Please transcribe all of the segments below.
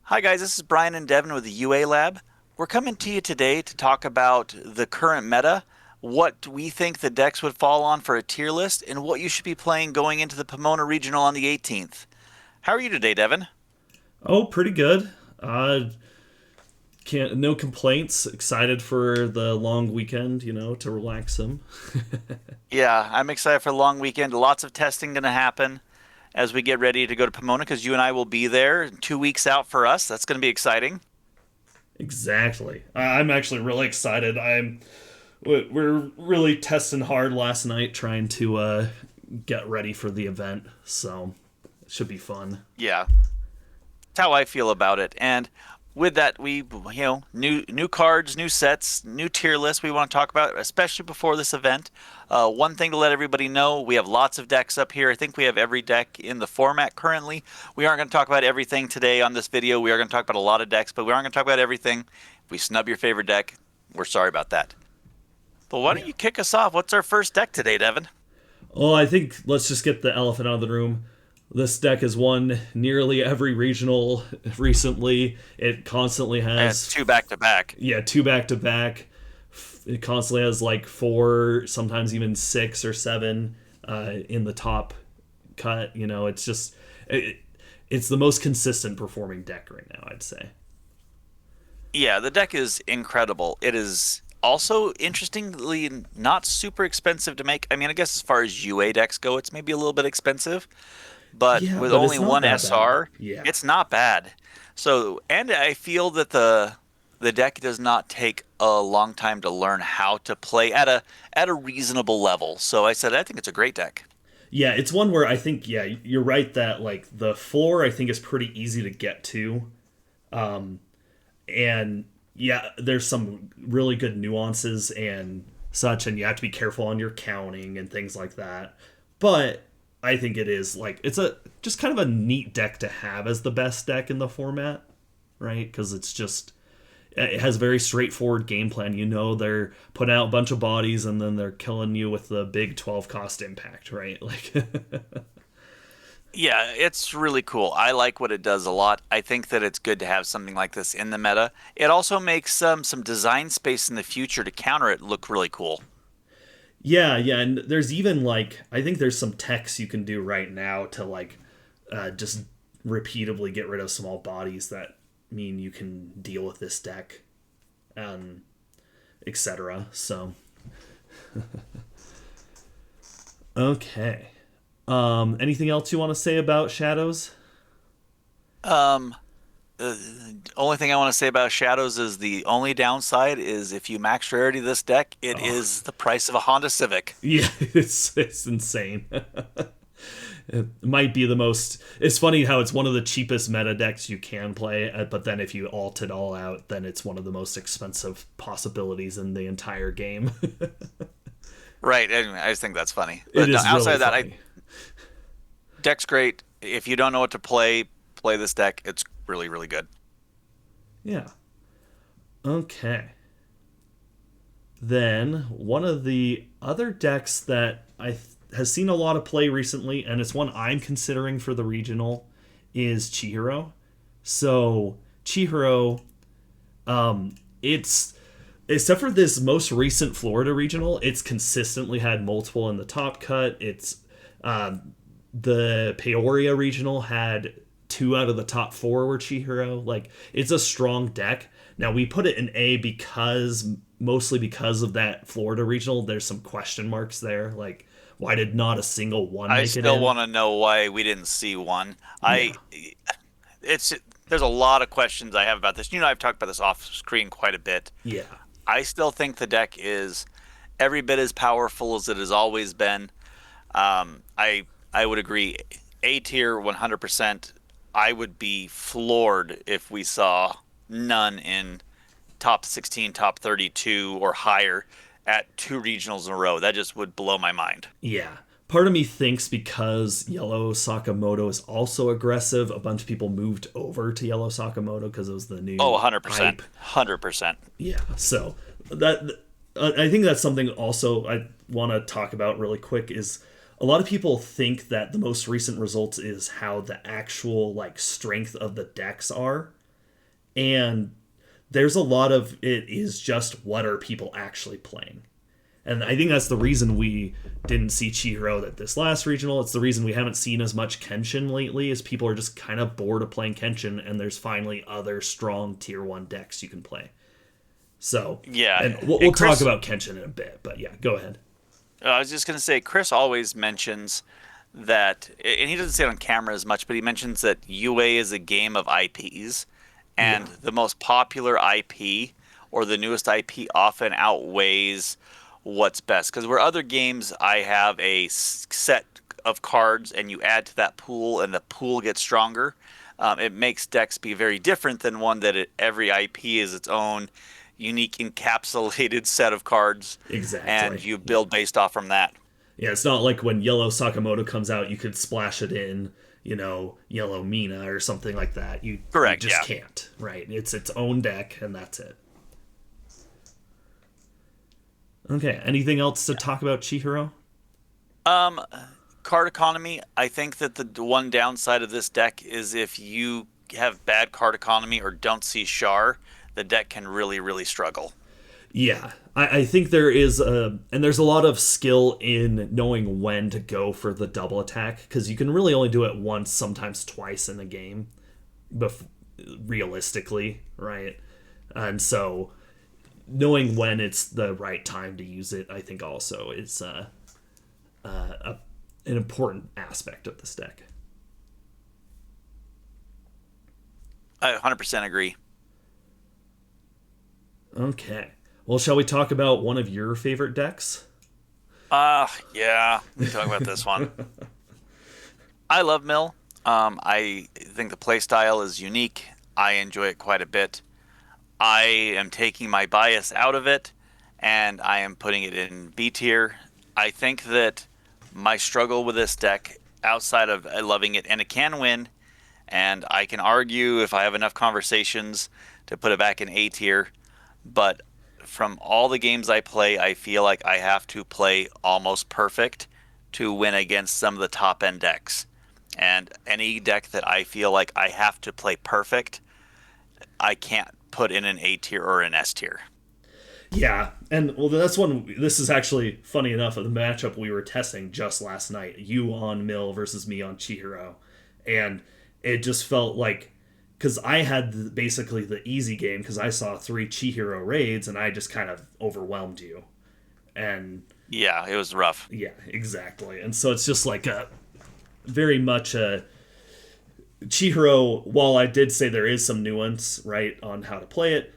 Hi, guys. This is Brian and Devin with the UA Lab. We're coming to you today to talk about the current meta, what we think the decks would fall on for a tier list, and what you should be playing going into the Pomona Regional on the 18th. How are you today, Devin? Oh, pretty good. Can't no complaints. Excited for the long weekend, to relax some. Yeah, I'm excited for the long weekend. Lots of testing going to happen as we get ready to go to Pomona because you and I will be there 2 weeks out for us. That's going to be exciting. Exactly. I'm actually really excited. We're really testing hard last night trying to get ready for the event, so it should be fun. Yeah, that's how I feel about it. And with that, new cards, new sets, new tier lists we want to talk about, especially before this event. One thing to let everybody know, we have lots of decks up here. I think we have every deck in the format currently. We aren't going to talk about everything today on this video. We are going to talk about a lot of decks, but we aren't going to talk about everything. If we snub your favorite deck, we're sorry about that. But why don't Yeah. you kick us off? What's our first deck today, Devin? Well, I think let's just get the elephant out of the room. This deck has won nearly every regional recently. It constantly And has, two back to back. yeah, two back to back. It constantly has like four, sometimes even six or seven in the top cut. It's the most consistent performing deck right now, I'd say. Yeah, the deck is incredible. It is also interestingly not super expensive to make. I mean, I guess as far as UA decks go, it's maybe a little bit expensive, but Yeah, with but it's only not one that bad. SR, Yeah. it's not bad. So, and I feel that the deck does not take a long time to learn how to play at a reasonable level. So I said I think it's a great deck. Yeah, it's one where I think, yeah, you're right that like the floor I think is pretty easy to get to. And yeah, there's some really good nuances and such, and you have to be careful on your counting and things like that. But I think it is like it's a just kind of a neat deck to have as the best deck in the format, right? Because it has a very straightforward game plan. They're putting out a bunch of bodies and then they're killing you with the big 12 cost impact, right? Like, Yeah, it's really cool. I like what it does a lot. I think that it's good to have something like this in the meta. It also makes some design space in the future to counter it look really cool. yeah, and there's even like I think there's some techs you can do right now to like just repeatedly get rid of small bodies that mean you can deal with this deck, um, etc. So okay. Anything else you want to say about shadows? Um, the only thing I want to say about Shadows is the only downside is if you max rarity this deck, it Oh, is the price of a Honda Civic. yeah, it's insane. It might be the most. It's funny how it's one of the cheapest meta decks you can play, but then if you alt it all out, then it's one of the most expensive possibilities in the entire game. Right, anyway, I just think that's funny. It But no, is outside really of that, funny. deck's great. If you don't know what to play, play this deck. It's really, really good. Yeah. Okay. Then one of the other decks that has seen a lot of play recently, and it's one I'm considering for the regional, is Chihiro. So Chihiro, it's except for this most recent Florida regional, it's consistently had multiple in the top cut. It's the Peoria regional had two out of the top four were Chihiro. Like it's a strong deck. Now we put it in A because mostly because of that Florida regional. There's some question marks there. Like why did not a single one I make it still in? want to know why we didn't see one. Yeah. I it's there's a lot of questions I have about this. You know, I've talked about this off screen quite a bit. Yeah. I still think the deck is every bit as powerful as it has always been. I would agree. A tier 100%. I would be floored if we saw none in top 16, top 32 or higher at two regionals in a row. That just would blow my mind. Yeah. Part of me thinks because Yellow Sakamoto is also aggressive, a bunch of people moved over to Yellow Sakamoto because it was the Oh, new 100%. hype. 100%. Yeah. So that I think that's something also I want to talk about really quick is a lot of people think that the most recent results is how the actual like strength of the decks are. and there's a lot of it is just what are people actually playing. And I think that's the reason we didn't see Chihiro at this last regional. It's the reason we haven't seen as much Kenshin lately, is people are just kind of bored of playing Kenshin, and there's finally other strong tier 1 decks you can play. So, Yeah, and we'll and talk Chris, about Kenshin in a bit, but yeah, go ahead. I was just gonna say, Chris always mentions that, and he doesn't say it on camera as much, but he mentions that UA is a game of IPs, and Yeah, the most popular IP or the newest IP often outweighs what's best. Because where other games, I have a set of cards, and you add to that pool, and the pool gets stronger. It makes decks be very different than one that every IP is its own unique encapsulated set of cards, and exactly. you Yeah. build based off from that. Yeah, it's not like when Yellow Sakamoto comes out, you could splash it in, Yellow Mina or something like that. You Correct, just yeah. can't, right? It's its own deck, and that's it. Okay, anything else to talk about Chihiro? Um, Card economy. I think that the one downside of this deck is if you have bad card economy or don't see Char, the deck can really, really struggle. Yeah, I think there is and there's a lot of skill in knowing when to go for the double attack, because you can really only do it once, sometimes twice in a game, bef- realistically, right? And so knowing when it's the right time to use it, I think also is an important aspect of this deck. I 100% agree. Okay. Well, shall we talk about one of your favorite decks? Yeah, we can talk about this one. I love Mill. I think the play style is unique. I enjoy it quite a bit. I am taking my bias out of it and I am putting it in B tier. I think that my struggle with this deck, outside of loving it, and it can win, and I can argue if I have enough conversations to put it back in A tier, but from all the games I play, I feel like I have to play almost perfect to win against some of the top end decks. And any deck that I feel like I have to play perfect, I can't put in an A tier or an S tier. Yeah, and well, that's one. This is actually funny enough of the matchup we were testing just last night. You on Mill versus me on Chihiro, and it just felt like, because I had basically the easy game because I saw 3 Chihiro raids and I just kind of overwhelmed you. And Yeah, it was rough. yeah, exactly. And so it's just like a very much a Chihiro. While I did say there is some nuance, right, on how to play it,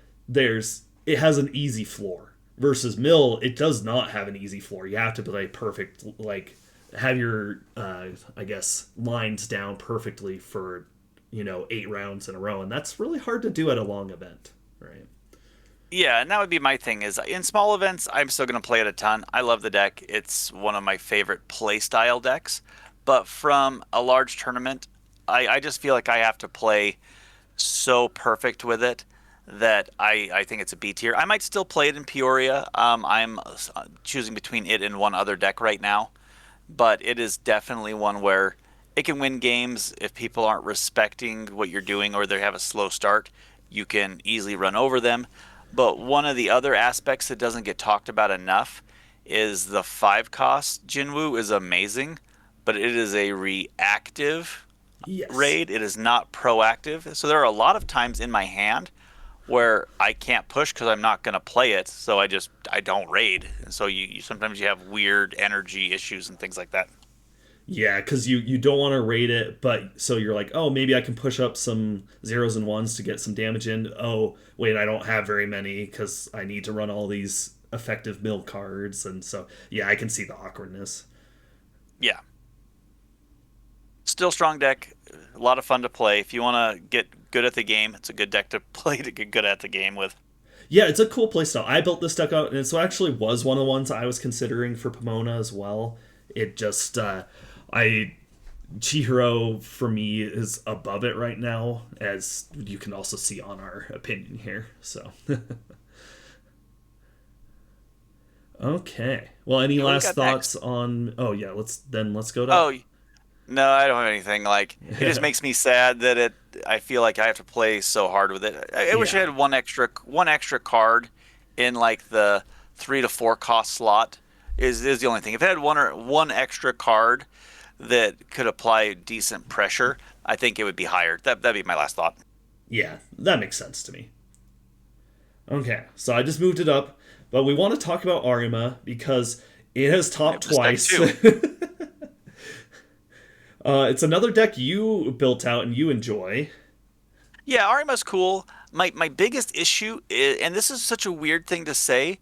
it has an easy floor. Versus Mill, it does not have an easy floor. You have to play perfect, like have your I guess lines down perfectly for 8 rounds in a row, and that's really hard to do at a long event, right? Yeah, and that would be my thing is in small events, I'm still going to play it a ton. I love the deck. It's one of my favorite play style decks. But from a large tournament, I just feel like I have to play so perfect with it that I think it's a B tier. I might still play it in Peoria. I'm choosing between it and one other deck right now, but it is definitely one where it can win games if people aren't respecting what you're doing or they have a slow start. You can easily run over them. But one of the other aspects that doesn't get talked about enough is the 5 cost Jinwoo is amazing, but it is a reactive Yes. raid. It is not proactive. So there are a lot of times in my hand where I can't push because I'm not going to play it. So I don't raid. And so you sometimes you have weird energy issues and things like that. Yeah, because you don't want to rate it, but so you're like, oh, maybe I can push up some zeros and ones to get some damage in. Oh, wait, I don't have very many because I need to run all these effective mill cards, and so yeah, I can see the awkwardness. Yeah. Still strong deck. A lot of fun to play. If you want to get good at the game, it's a good deck to play to get good at the game with. Yeah, it's a cool playstyle. I built this deck out, and it actually was one of the ones I was considering for Pomona as well. It just I Chihiro for me is above it right now, as you can also see on our opinion here. So okay. Well, any Okay, what do we last got thoughts next? on? Oh yeah, let's go to. Oh, No, I don't have anything. Like it just makes me sad that it. I feel like I have to play so hard with it. I wish I Yeah. had one extra card in like the 3 to 4 cost slot. Is the only thing. If I had one extra card that could apply decent pressure, I think it would be higher. That'd be my last thought. Yeah, that makes sense to me. Okay, so I just moved it up, but we want to talk about Arima because it has I topped have this deck twice. too. It's another deck you built out and you enjoy. Yeah, Arima's cool. My biggest issue is, and this is such a weird thing to say,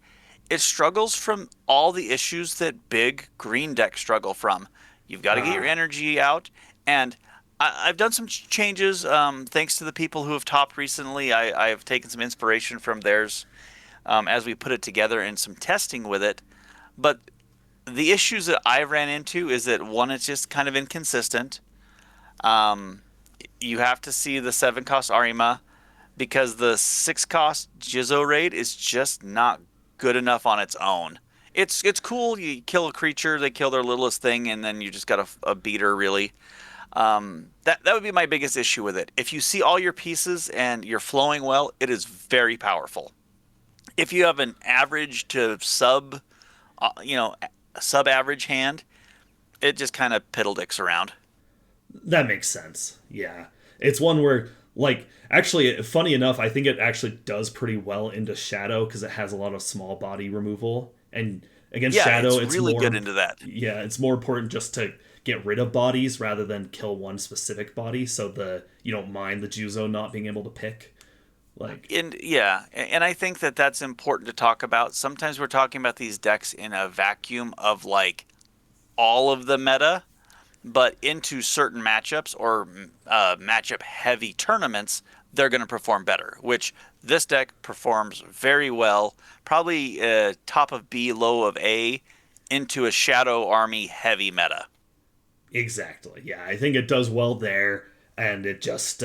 it struggles from all the issues that big green decks struggle from. You've got to get your Ah, energy out, and I've done some changes thanks to the people who have topped recently. I've taken some inspiration from theirs as we put it together and some testing with it. But the issues that I ran into is that one, it's just kind of inconsistent. Um, you have to see the 7 cost Arima because the 6 cost Jizzo raid is just not good enough on its own. It's cool. You kill a creature, they kill their littlest thing, and then you just got a beater really. That would be my biggest issue with it. If you see all your pieces and you're flowing well, it is very powerful. If you have an average to uh, you know, sub average hand, it just kind of piddledicks around. that makes sense. Yeah. It's one where, like, actually, funny enough, I think it actually does pretty well into Shadow because it has a lot of small body removal. And against Yeah, Shadow, it's it's really good more, into that. yeah, it's more important just to get rid of bodies rather than kill one specific body so you don't mind the Juzo not being able to pick. Like, And yeah, and I think that that's important to talk about. Sometimes we're talking about these decks in a vacuum of like all of the meta, but into certain matchups or matchup heavy tournaments, they're going to perform better, which this deck performs very well. Probably top of B, low of A into a Shadow Army heavy meta. exactly. Yeah, I think it does well there, and it just,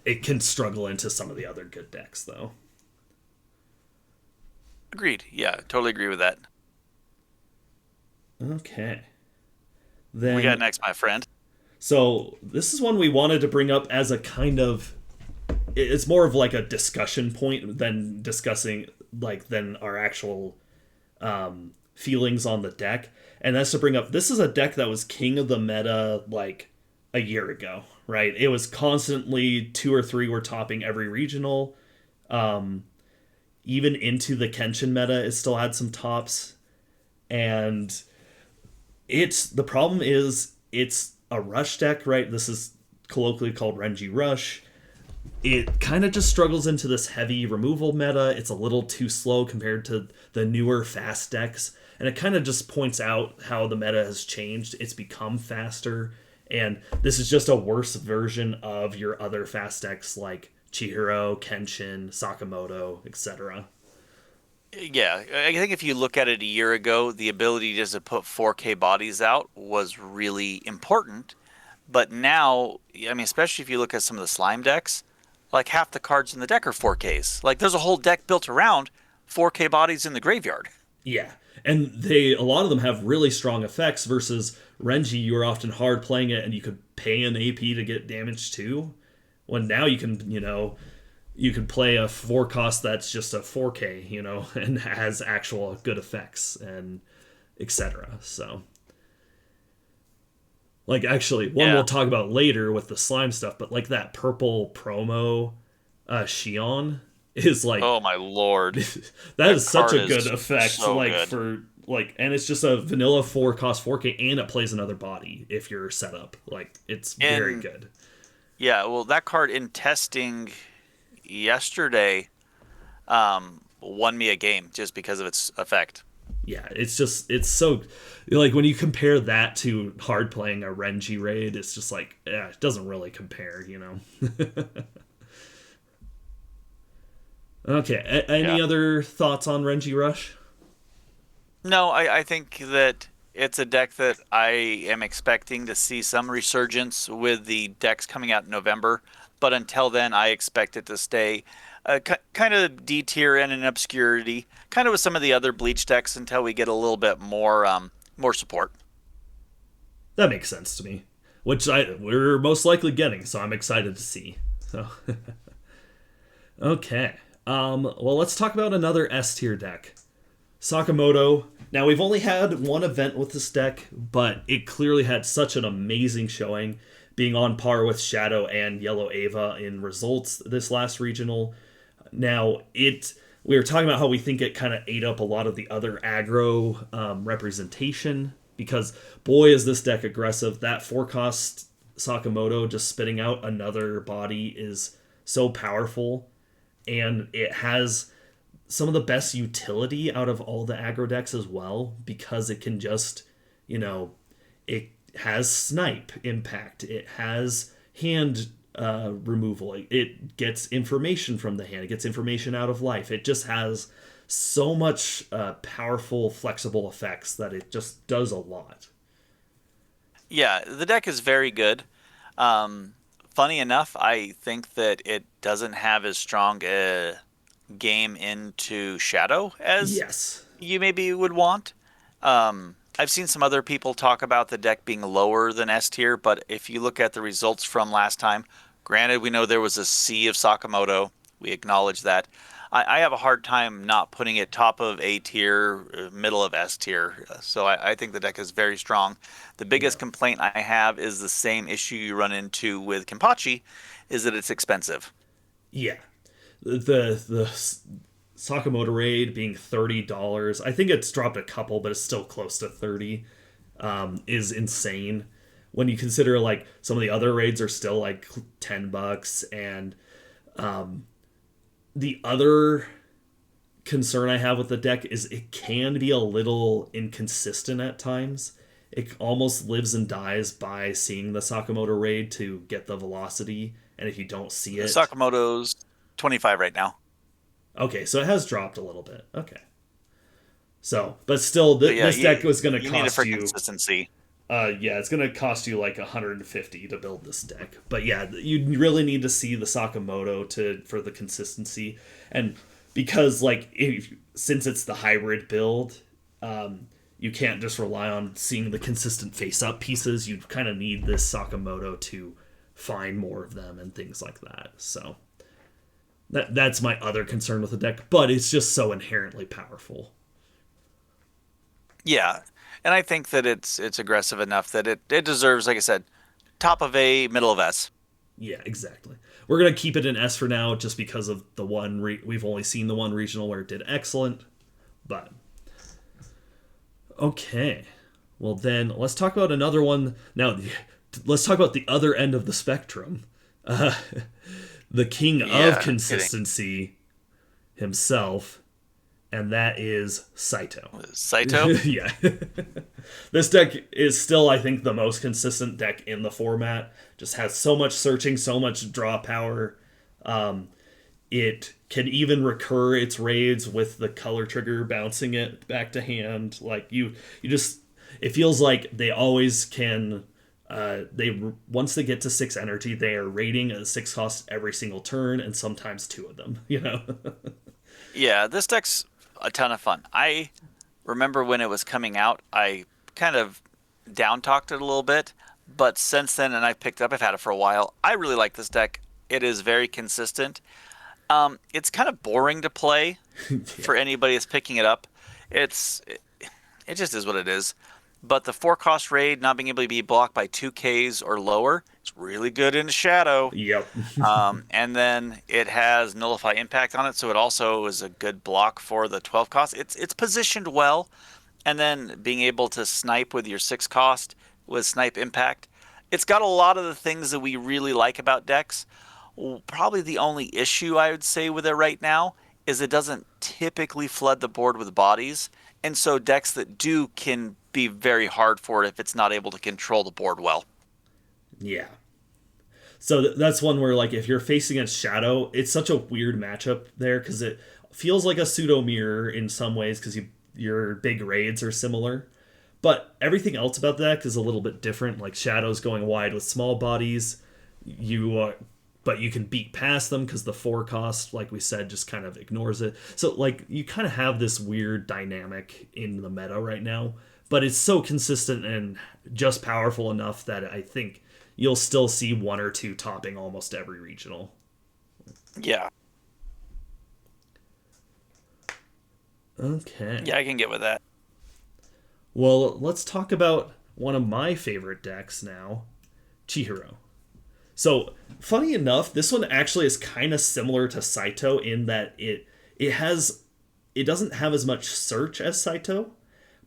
it can struggle into some of the other good decks, though. Agreed. Yeah, totally agree with that. Okay. We got Then next, my friend. So this is one we wanted to bring up as a kind of, it's more of like a discussion point than discussing than our actual feelings on the deck. And that's to bring up, this is a deck that was king of the meta like a year ago, right? It was constantly two or three were topping every regional. Even into the Kenshin meta, it still had some tops. And it's the problem is it's a rush deck, right? This is colloquially called Renji Rush. It kind of just struggles into this heavy removal meta. It's a little too slow compared to the newer fast decks. And it kind of just points out how the meta has changed. It's become faster. And this is just a worse version of your other fast decks like Chihiro, Kenshin, Sakamoto, etc. Yeah, I think if you look at it a year ago, the ability just to put 4K bodies out was really important. But now, I mean, especially if you look at some of the slime decks, like half the cards in the deck are 4Ks. Like there's a whole deck built around 4K bodies in the graveyard. Yeah. And a lot of them have really strong effects versus Renji, you were often hard playing it and you could pay an AP to get damage too. When now you can play a 4 cost that's just a 4K, and has actual good effects and etc. So, like, actually, one Yeah. we'll talk about later with the slime stuff, but like that purple promo Shion is like Oh my lord, that that is such card a good is effect, so like good. for like, and it's just a vanilla 4 cost 4K, and it plays another body if you're set up. Like, it's very And good. yeah, well, that card in testing yesterday won me a game just because of its effect. Yeah, it's so, like, when you compare that to hard playing a Renji raid, it's just like, yeah, it doesn't really compare. Okay, Yeah. any other thoughts on Renji Rush? No, I think that it's a deck that I am expecting to see some resurgence with the decks coming out in November. But until then, I expect it to stay kind of D tier and in obscurity, kind of with some of the other Bleach decks until we get a little bit more support. That makes sense to me. which we're most likely getting. So I'm excited to see. So okay, well, let's talk about another S tier deck, Sakamoto. Now, we've only had one event with this deck, but it clearly had such an amazing showing, being on par with Shadow and Yellow Ava in results this last regional. Now, we were talking about how we think it kind of ate up a lot of the other aggro representation, because boy, is this deck aggressive. That 4-cost Sakamoto just spitting out another body is so powerful, and it has some of the best utility out of all the aggro decks as well, because it can just, it has snipe impact, it has hand removal, it gets information from the hand, it gets information out of life. It just has so much powerful, flexible effects that it just does a lot. Yeah, the deck is very good. Funny enough, I think that it doesn't have as strong a game into Shadow as Yes. you maybe would want. I've seen some other people talk about the deck being lower than S tier, but if you look at the results from last time, granted, we know there was a sea of Sakamoto. We acknowledge that. I have a hard time not putting it top of A tier, middle of S tier. So I think the deck is very strong. The Yeah. biggest complaint I have is the same issue you run into with Kenpachi, is that it's expensive. Yeah. The Sakamoto raid being $30. I think it's dropped a couple, but it's still close to 30. Is insane when you consider like some of the other raids are still like $10, and the other concern I have with the deck is it can be a little inconsistent at times. It almost lives and dies by seeing the Sakamoto raid to get the velocity, and if you don't see it, Sakamoto's 25 right now. okay, so it has dropped a little bit. Okay, so but still, But yeah, this deck was going to you need it cost for you. consistency. Yeah, it's going to cost you like 150 to build this deck. But yeah, you really need to see the Sakamoto for the consistency, and because like since it's the hybrid build, you can't just rely on seeing the consistent face up pieces. You kind of need this Sakamoto to find more of them and things like that. So that's my other concern with the deck, but it's just so inherently powerful. Yeah, and I think that it's aggressive enough that it deserves, like I said, top of A, middle of S. Yeah, exactly. We're gonna keep it in S for now, just because of the one we've only seen the one regional where it did excellent. But okay, well then let's talk about another one now. Let's talk about the other end of the spectrum. Uh, the king of Yeah, no kidding. consistency himself, and that is Saito. Saito? Yeah. This deck is still, I think, the most consistent deck in the format. Just has so much searching, so much draw power. It can even recur its raids with the color trigger bouncing it back to hand. Like you just, it feels like they always can. Once they get to 6 energy, they are raiding a 6 cost every single turn, and sometimes two of them. Yeah, this deck's a ton of fun. I remember when it was coming out, I kind of down talked it a little bit, but since then, and I've had it for a while, I really like this deck. It is very consistent. It's kind of boring to play Yeah. for anybody that's picking it up. It's it just is what it is. But the 4 cost raid not being able to be blocked by 2Ks or lower, it's really good in Shadow. Yep. And then it has nullify impact on it, so it also is a good block for the 12 cost. It's positioned well, and then being able to snipe with your 6 cost with snipe impact. It's got a lot of the things that we really like about decks. Probably the only issue I would say with it right now is it doesn't typically flood the board with bodies, and so decks that do can be very hard for it if it's not able to control the board well. Yeah. So that's one where, like, if you're facing against Shadow, it's such a weird matchup there, because it feels like a pseudo mirror in some ways, because your big raids are similar, but everything else about the deck is a little bit different. Like Shadow's going wide with small bodies, but you can beat past them because the 4 cost, like we said, just kind of ignores it. So like you kind of have this weird dynamic in the meta right now, but it's so consistent and just powerful enough that I think you'll still see one or two topping almost every regional. Yeah. Okay. Yeah, I can get with that. Well, let's talk about one of my favorite decks now, Chihiro. So, funny enough, this one actually is kind of similar to Saito in that it doesn't have as much search as Saito,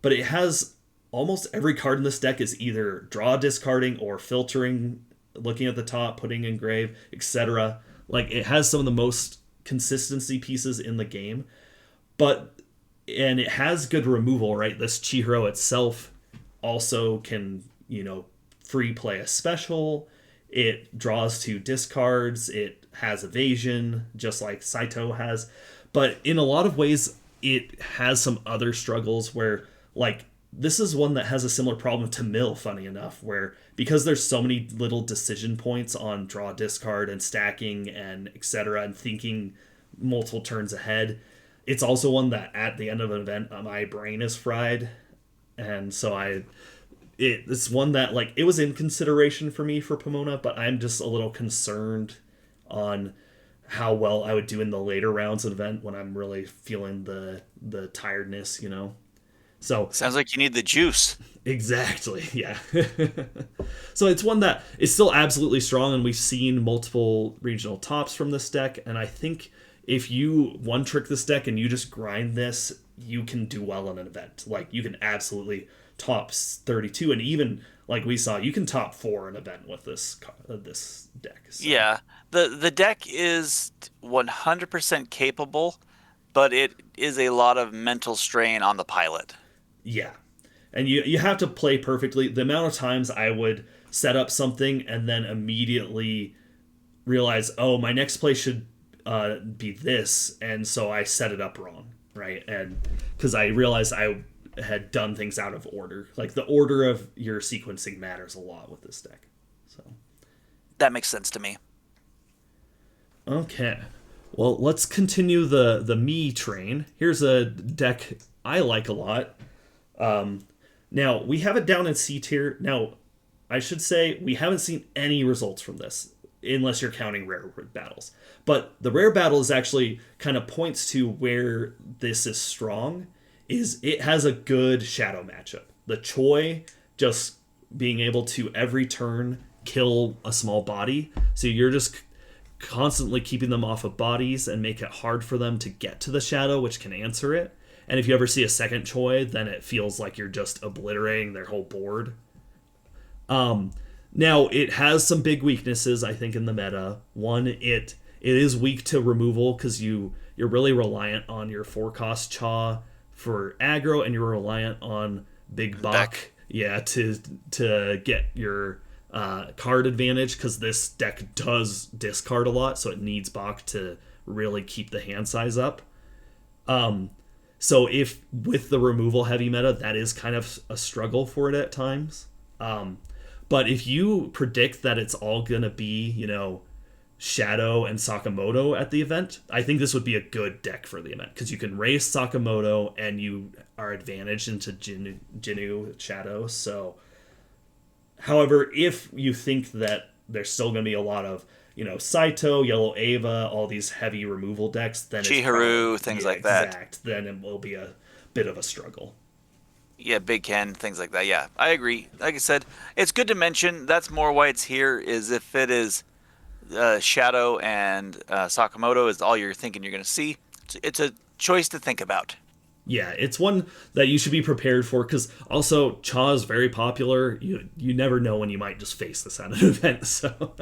but it has almost every card in this deck is either draw discarding or filtering, looking at the top, putting in grave, etc. Like it has some of the most consistency pieces in the game, but and it has good removal, right? This Chihiro itself also can, free play a special. It draws two discards. It has evasion, just like Saito has. But in a lot of ways, it has some other struggles where, like, this is one that has a similar problem to Mill, funny enough, where because there's so many little decision points on draw discard and stacking and etc. and thinking multiple turns ahead, it's also one that at the end of an event my brain is fried, and so it's one that like it was in consideration for me for Pomona, but I'm just a little concerned on how well I would do in the later rounds of the event when I'm really feeling the tiredness. So Sounds like you need the juice. exactly, yeah. So it's one that is still absolutely strong, and we've seen multiple regional tops from this deck, and I think if you one trick this deck and you just grind this, you can do well in an event. Like you can absolutely top 32, and even like we saw, you can top 4 an event with this deck. So Yeah. The deck is 100% capable, but it is a lot of mental strain on the pilot. yeah, and you have to play perfectly. The amount of times I would set up something and then immediately realize, oh, my next play should be this, and so I set it up wrong, right? And because I realized I had done things out of order. Like the order of your sequencing matters a lot with this deck. So That makes sense to me. okay, well let's continue the me train. Here's a deck I like a lot. Now we have it down in C tier. Now I should say we haven't seen any results from this unless you're counting rare battles. But the rare battle is actually kind of points to where this is strong is it has a good shadow matchup. The Choi just being able to every turn kill a small body. So you're just constantly keeping them off of bodies and make it hard for them to get to the shadow, which can answer it. And if you ever see a second Choi, then it feels like you're just obliterating their whole board. Now it has some big weaknesses, I think, in the meta. One, it is weak to removal because you're really reliant on your 4-cost Cha for aggro, and you're reliant on Big Bach, yeah, to get your card advantage because this deck does discard a lot, so it needs Bach to really keep the hand size up. So if with the removal heavy meta, that is kind of a struggle for it at times. But if you predict that it's all gonna be, Shadow and Sakamoto at the event, I think this would be a good deck for the event because you can race Sakamoto and you are advantaged into Jinu Shadow. So, however, if you think that there's still going to be a lot of Saito, Yellow Ava, all these heavy removal decks, then it's probably, Chiharu, things yeah, like that. exact. Then it will be a bit of a struggle. Yeah, Big Ken, things like that. Yeah, I agree. Like I said, it's good to mention. That's more why it's here. Is if it is Shadow and Sakamoto is all you're thinking you're going to see. It's a choice to think about. Yeah, it's one that you should be prepared for because also Cha is very popular. You never know when you might just face this at an event. So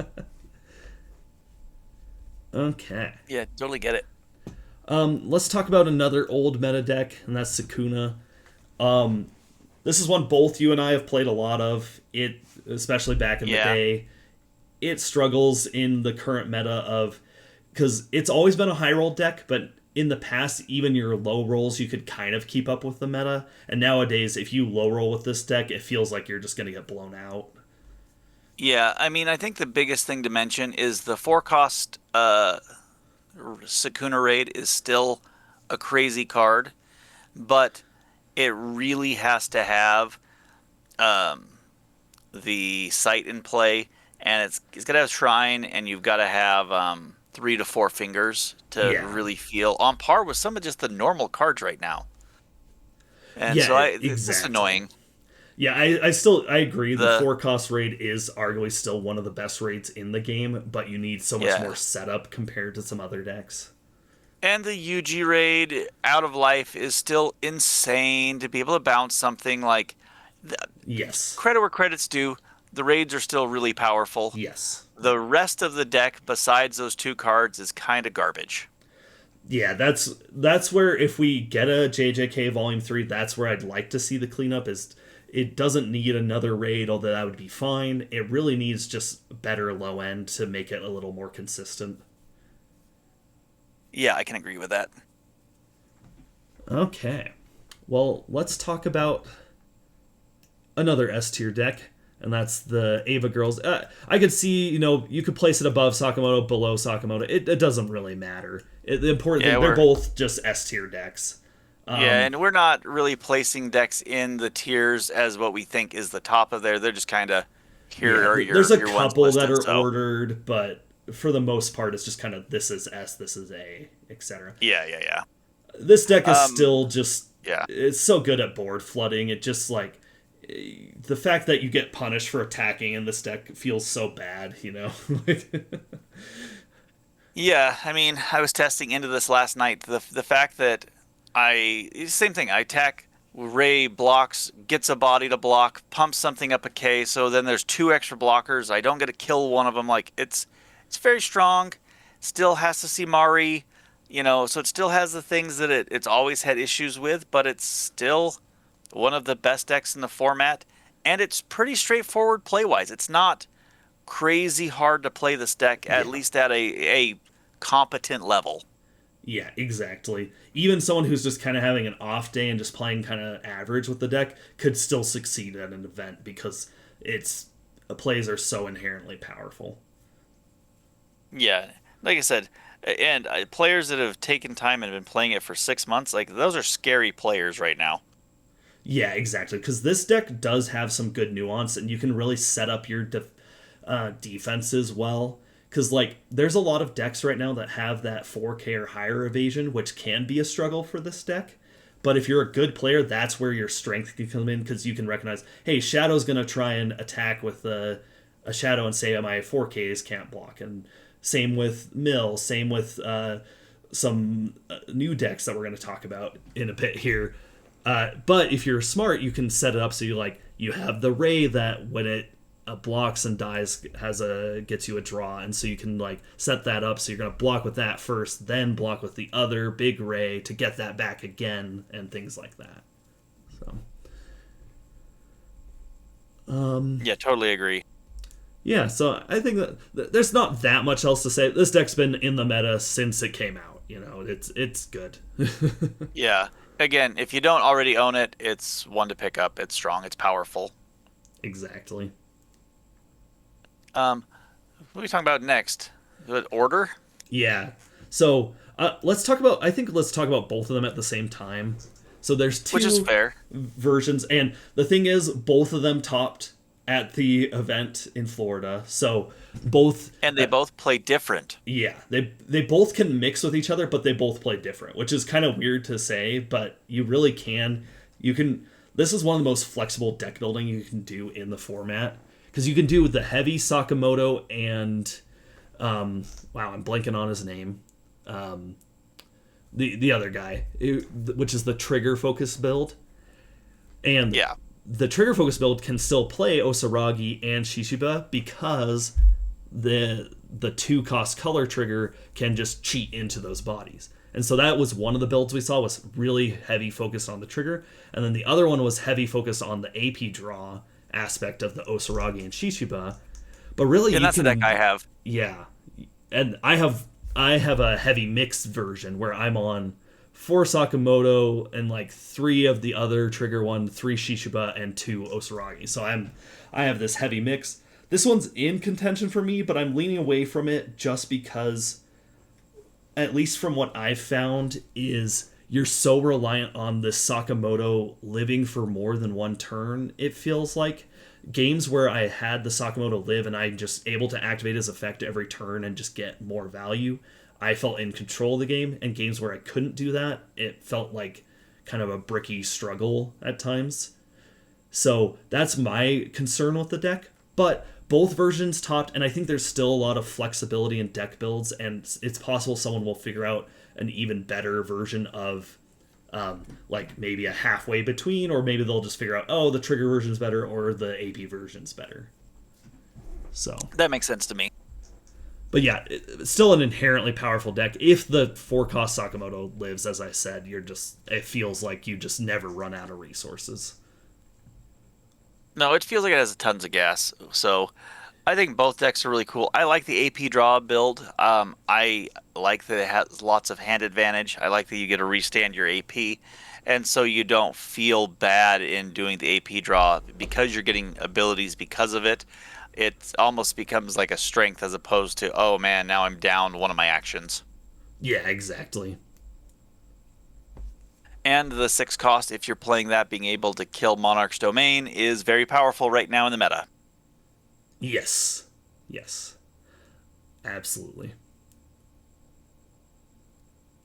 okay, Yeah, totally get it. let's talk about another old meta deck, and that's Sukuna. This is one both you and I have played a lot of. It, especially back in the Yeah. day, it struggles in the current meta of because it's always been a high roll deck, but in the past, even your low rolls, you could kind of keep up with the meta. And nowadays, if you low roll with this deck, it feels like you're just going to get blown out. Yeah, I mean, I think the biggest thing to mention is the 4-cost Sakuna Raid is still a crazy card, but it really has to have the sight in play and it's got to have Shrine, and you've got to have 3 to 4 fingers to Yeah. really feel on par with some of just the normal cards right now. And Yeah, so it's just exactly. annoying. Yeah, I agree. The The 4 cost raid is arguably still one of the best raids in the game, but you need so much more Yeah. setup compared to some other decks. And the UG raid out of life is still insane to be able to bounce something like the, Yes. credit where credit's due. The raids are still really powerful. Yes. The rest of the deck, besides those 2 cards, is kind of garbage. Yeah, that's where if we get a JJK Volume 3, that's where I'd like to see the cleanup is it doesn't need another raid, although that would be fine. It really needs just better low end to make it a little more consistent. Yeah, I can agree with that. Okay. Well, let's talk about another S tier deck, and that's the Ava Girls. I could see, you could place it above Sakamoto, below Sakamoto. It doesn't really matter. The important Yeah, thing, they're we're both just S tier decks. yeah, Um, and we're not really placing decks in the tiers as what we think is the top of there. They're just kind of yeah, here are there's a your ones couple that listed. are So ordered, but for the most part, it's just kind of this is S, this is A, etc. yeah, yeah, yeah. This deck is Um, still just yeah. it's so good at board flooding. It just like the fact that you get punished for attacking in this deck feels so bad. Yeah, I mean, I was testing into this last night. The fact that same thing. I attack Ray blocks, gets a body to block, pumps something up a K. So then there's 2 extra blockers. I don't get to kill one of them. Like it's very strong. Still has to see Mari, so it still has the things that it's always had issues with, but it's still one of the best decks in the format, and it's pretty straightforward play wise. It's not crazy hard to play this deck, at Yeah. least at a competent level. Yeah, exactly. Even someone who's just kind of having an off day and just playing kind of average with the deck could still succeed at an event because its plays are so inherently powerful. Yeah, like I said, and players that have taken time and have been playing it for 6 months, like those are scary players right now. Yeah, exactly. Because this deck does have some good nuance, and you can really set up your defenses well. Because there's a lot of decks right now that have that 4K or higher evasion, which can be a struggle for this deck. But if you're a good player, that's where your strength can come in because you can recognize, hey, Shadow's gonna try and attack with a Shadow and say, my 4Ks can't block. And same with Mill, same with some new decks that we're going to talk about in a bit here. But if you're smart, you can set it up so you have the Ray that when it blocks and dies gets you a draw, and so you can set that up so you're going to block with that first, then block with the other big Ray to get that back again, and things like that. So, Yeah, totally agree. yeah, so I think that there's not that much else to say. This deck's been in the meta since it came out. It's good. Yeah. Again, if you don't already own it, it's one to pick up. It's strong. It's powerful. Exactly. What are we talking about next? The order? Yeah. So let's talk about. I think let's talk about both of them at the same time. So there's Which is two fair. versions, and the thing is, both of them topped at the event in Florida. So both. And they both play different. Yeah, they both can mix with each other, but they both play different, which is kind of weird to say, but you really can. You can. This is one of the most flexible deck building you can do in the format because you can do the heavy Sakamoto and wow, I'm blanking on his name. The other guy, which is the trigger focus build, and Yeah. the trigger focus build can still play Osaragi and Shishiba because the 2 cost color trigger can just cheat into those bodies. And so that was one of the builds we saw was really heavy focused on the trigger, and then the other one was heavy focused on the AP draw aspect of the Osaragi and Shishiba. But really, And you that's can the deck I have. yeah, and I have a heavy mixed version where I'm on 4 Sakamoto and 3 of the other trigger one, 3 Shishiba and 2 Osaragi. So I have this heavy mix. This one's in contention for me, but I'm leaning away from it just because, at least from what I've found, is you're so reliant on this Sakamoto living for more than one turn, it feels like. Games where I had the Sakamoto live and I'm just able to activate his effect every turn and just get more value, I felt in control of the game. And games where I couldn't do that, it felt like kind of a bricky struggle at times. So that's my concern with the deck. But both versions topped, and I think there's still a lot of flexibility in deck builds, and it's possible someone will figure out an even better version of like maybe a halfway between, or maybe they'll just figure out, oh, the trigger version's better or the AP version's better. So, That makes sense to me. but yeah, it's still an inherently powerful deck. If the 4-cost Sakamoto lives, as I said, it feels like you just never run out of resources. No, it feels like it has tons of gas. So I think both decks are really cool. I like the AP draw build. I like that it has lots of hand advantage. I like that you get to restand your AP, and so you don't feel bad in doing the AP draw because you're getting abilities because of it. It almost becomes like a strength as opposed to, oh man, now I'm down one of my actions. Yeah, exactly. And the 6 cost, if you're playing that, being able to kill Monarch's Domain is very powerful right now in the meta. Yes. Yes. Absolutely.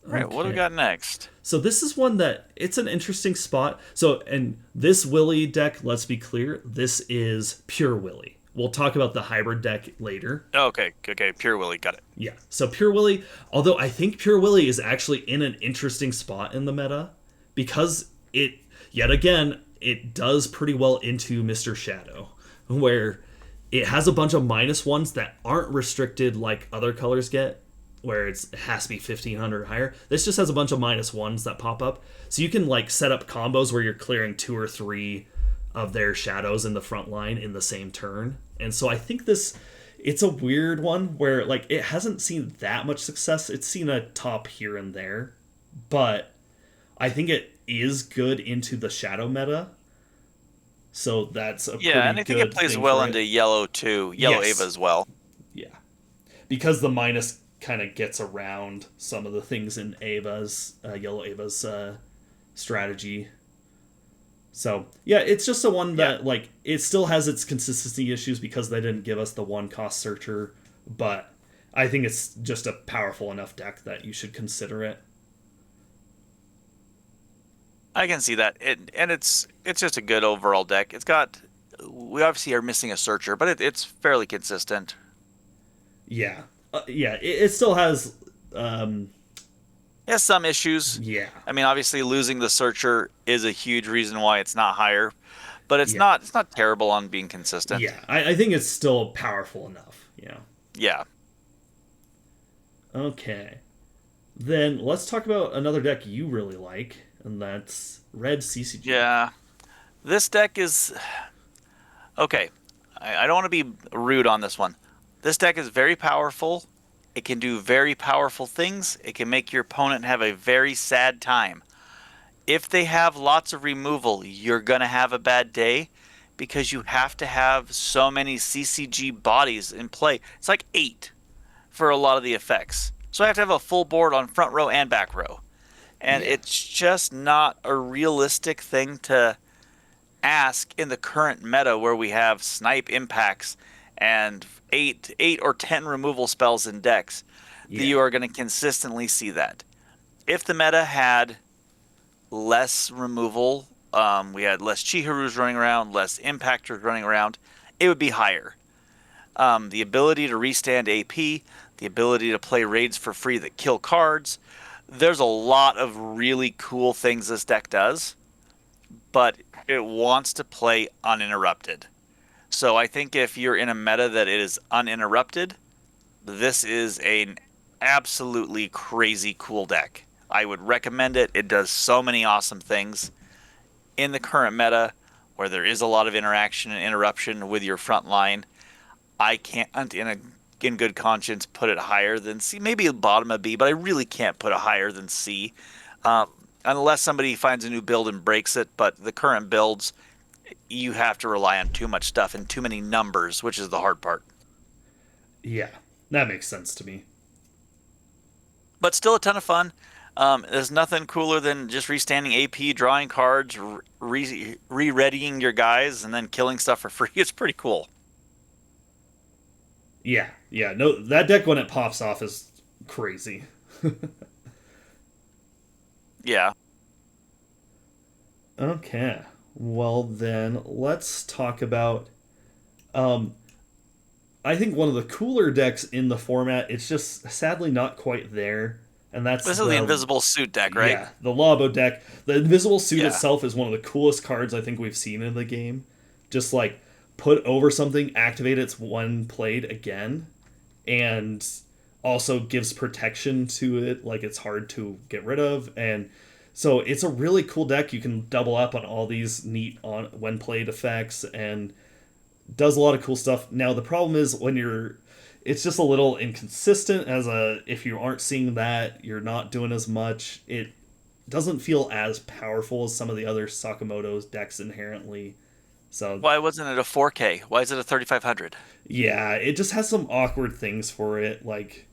All right, what do we Okay. got next? So this is one that it's an interesting spot. So and this Willy deck, let's be clear, this is pure Willy. We'll talk about the hybrid deck later. Okay, okay, Pure Willy, got it. Yeah. So Pure Willy, although I think Pure Willy is actually in an interesting spot in the meta because it yet again it does pretty well into Mr. Shadow, where it has a bunch of -1s that aren't restricted like other colors get, where it has to be 1500 or higher. This just has a bunch of -1s that pop up. So you can like set up combos where you're clearing 2 or 3 of their shadows in the front line in the same turn. And so I think it's a weird one where like it hasn't seen that much success. It's seen a top here and there, but I think it is good into the shadow meta. So that's a Yeah, and pretty I think it good plays thing well for into it. yellow too. Yellow Ava Yes. as well. Yeah. Because the minus kind of gets around some of the things in Ava's Yellow Ava's strategy. So yeah, it's just the one Yeah. that like it still has its consistency issues because they didn't give us the 1-cost searcher, but I think it's just a powerful enough deck that you should consider it. I can see that. It's just a good overall deck. We obviously are missing a searcher, but it's fairly consistent. Yeah, yeah, it still has. It has some issues. Yeah, I mean, obviously losing the searcher is a huge reason why it's not higher, but yeah, it's not terrible on being consistent. yeah. I think it's still powerful enough. Yeah. Yeah. Okay. Then let's talk about another deck you really like, and that's Red CCG. Yeah. This deck is okay. I don't want to be rude on this one. This deck is very powerful. It can do very powerful things. It can make your opponent have a very sad time. If they have lots of removal, you're going to have a bad day because you have to have so many CCG bodies in play. It's like 8 for a lot of the effects. So I have to have a full board on front row and back row. And Yeah. it's just not a realistic thing to ask in the current meta where we have snipe impacts and eight or 10 removal spells in decks that Yeah. you are going to consistently see that. If the meta had less removal, we had less Chiharus running around, less Impactors running around, it would be higher. The ability to restand AP, the ability to play raids for free that kill cards, there's a lot of really cool things this deck does, but it wants to play uninterrupted. So I think if you're in a meta that it is uninterrupted, this is an absolutely crazy cool deck. I would recommend it. It does so many awesome things in the current meta where there is a lot of interaction and interruption with your front line. I can't in good conscience put it higher than C. Maybe a bottom of B, but I really can't put it higher than C. Um, Unless somebody finds a new build and breaks it, but the current builds, you have to rely on too much stuff and too many numbers, which is the hard part. Yeah. That makes sense to me. But still a ton of fun. There's nothing cooler than just restanding AP, drawing cards, re-readying your guys, and then killing stuff for free. It's pretty cool. Yeah, yeah. No, that deck when it pops off is crazy. Yeah. Okay. Well then, let's talk about. Um, I think one of the cooler decks in the format. It's just sadly not quite there, and that's This is the the invisible suit deck, right? yeah the Labo deck. The Invisible Suit Yeah. itself is one of the coolest cards I think we've seen in the game. Just like put over something, activate its one played again, and also gives protection to it. Like it's hard to get rid of, and so it's a really cool deck. You can double up on all these neat on when played effects and does a lot of cool stuff. Now the problem is when you're it's just a little inconsistent as a if you aren't seeing that, you're not doing as much. It doesn't feel as powerful as some of the other Sakamoto's decks inherently. So Why wasn't it a 4K? Why is it a 3500? yeah, it just has some awkward things for it, like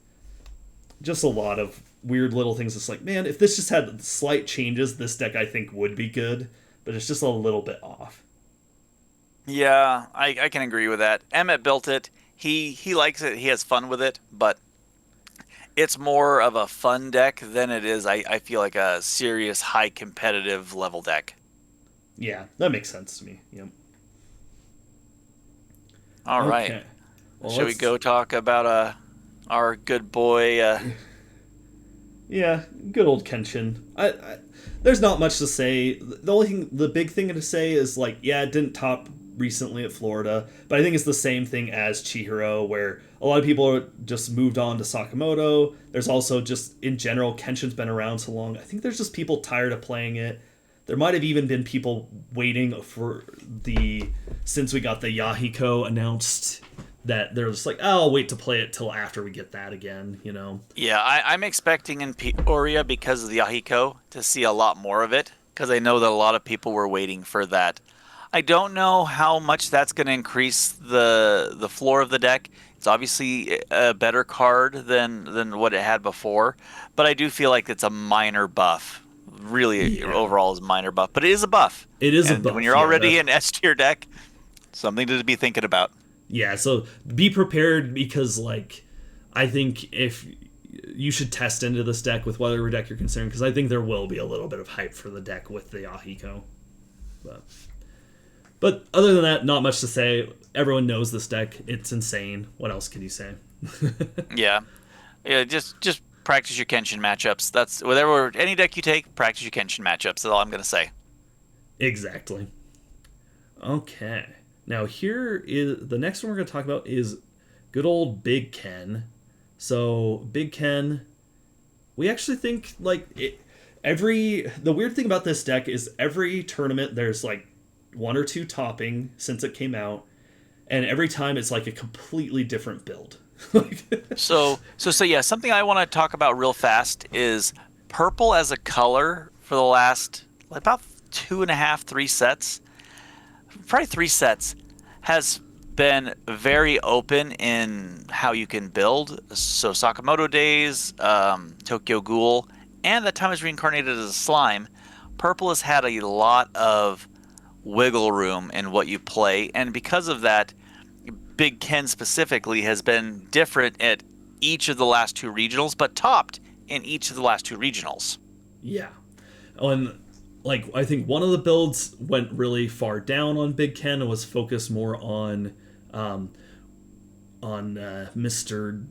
just a lot of weird little things. It's like, man, if this just had slight changes, this deck I think would be good, but it's just a little bit off. Yeah, I can agree with that. Emmett built it. He likes it. He has fun with it, but it's more of a fun deck than it is, I feel like a serious high competitive level deck. Yeah, that makes sense to me. Yep. All right. Okay. Well, Shall we let's. go talk about our good boy Yeah, good old Kenshin. There's not much to say. The only thing, the big thing to say is like, yeah, it didn't top recently at Florida, but I think it's the same thing as Chihiro, where a lot of people are just moved on to Sakamoto. There's also just in general, Kenshin's been around so long. I think there's just people tired of playing it. There might have even been people waiting for the since we got the Yahiko announced that they're just like, oh, I'll wait to play it till after we get that again, you know. Yeah, I'm expecting in Peoria because of the Ahiko to see a lot more of it because I know that a lot of people were waiting for that. I don't know how much that's going to increase the floor of the deck. It's obviously a better card than what it had before, but I do feel like it's a minor buff. Really, Yeah. overall is a minor buff, but it is a buff. It is a And when buff, you're yeah. already in S tier deck, something to be thinking about. Yeah, so be prepared because like I think if you should test into this deck with whatever deck you're considering because I think there will be a little bit of hype for the deck with the Ahiko. But but other than that, not much to say. Everyone knows this deck. It's insane. What else can you say? Yeah, yeah. Just practice your Kenshin matchups. That's whatever any deck you take. Practice your Kenshin matchups. That's all I'm gonna say. Exactly. Okay. Now here is the next one we're going to talk about is good old Big Ken. So Big Ken, we actually think like it, every the weird thing about this deck is every tournament there's like one or two topping since it came out, and every time it's like a completely different build. So yeah. Something I want to talk about real fast is purple as a color for the last about two and a half, 3 sets, probably 3 sets, has been very open in how you can build. So Sakamoto Days, Tokyo Ghoul, and that time is reincarnated as a slime. Purple has had a lot of wiggle room in what you play, and because of that, Big Ken specifically has been different at each of the last two regionals, but topped in each of the last two regionals. Yeah. Oh, and like I think one of the builds went really far down on Big Ken and was focused more um, on Mr.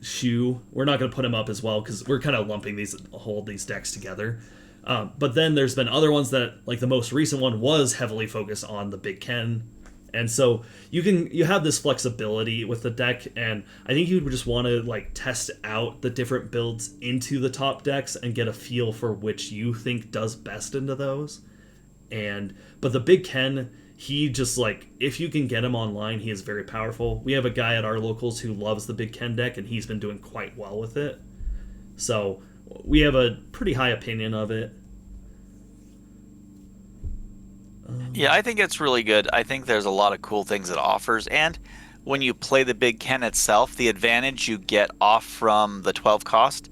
Shu. We're not going to put him up as well because we're kind of lumping these decks together. But then there's been other ones that like the most recent one was heavily focused on the Big Ken, and so you have this flexibility with the deck, and I think you would just want to like test out the different builds into the top decks and get a feel for which you think does best into those. And but the Big Ken, he just like if you can get him online, he is very powerful. We have a guy at our locals who loves the Big Ken deck, and he's been doing quite well with it. So we have a pretty high opinion of it. Yeah, I think it's really good. I think there's a lot of cool things it offers. And when you play the Big Ken itself, the advantage you get off from the 12 cost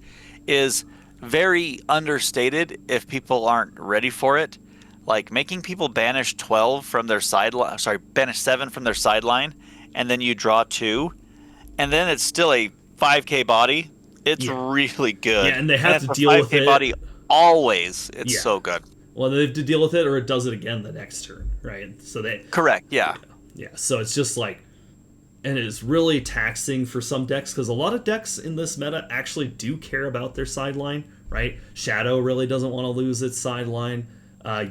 is very understated if people aren't ready for it. Like making people banish 12 from their sideline, sorry, banish 7 from their sideline, and then you draw 2, and then it's still a 5k body. It's Yeah. really Yeah, good. and they And have it's to a deal with 5k it. body always. It's Yeah. so good. Well, they have to deal with it, or it does it again the next turn, right? So they, Correct. yeah, Yeah. yeah. So it's just like, and it's really taxing for some decks because a lot of decks in this meta actually do care about their sideline, right? Shadow really doesn't want to lose its sideline.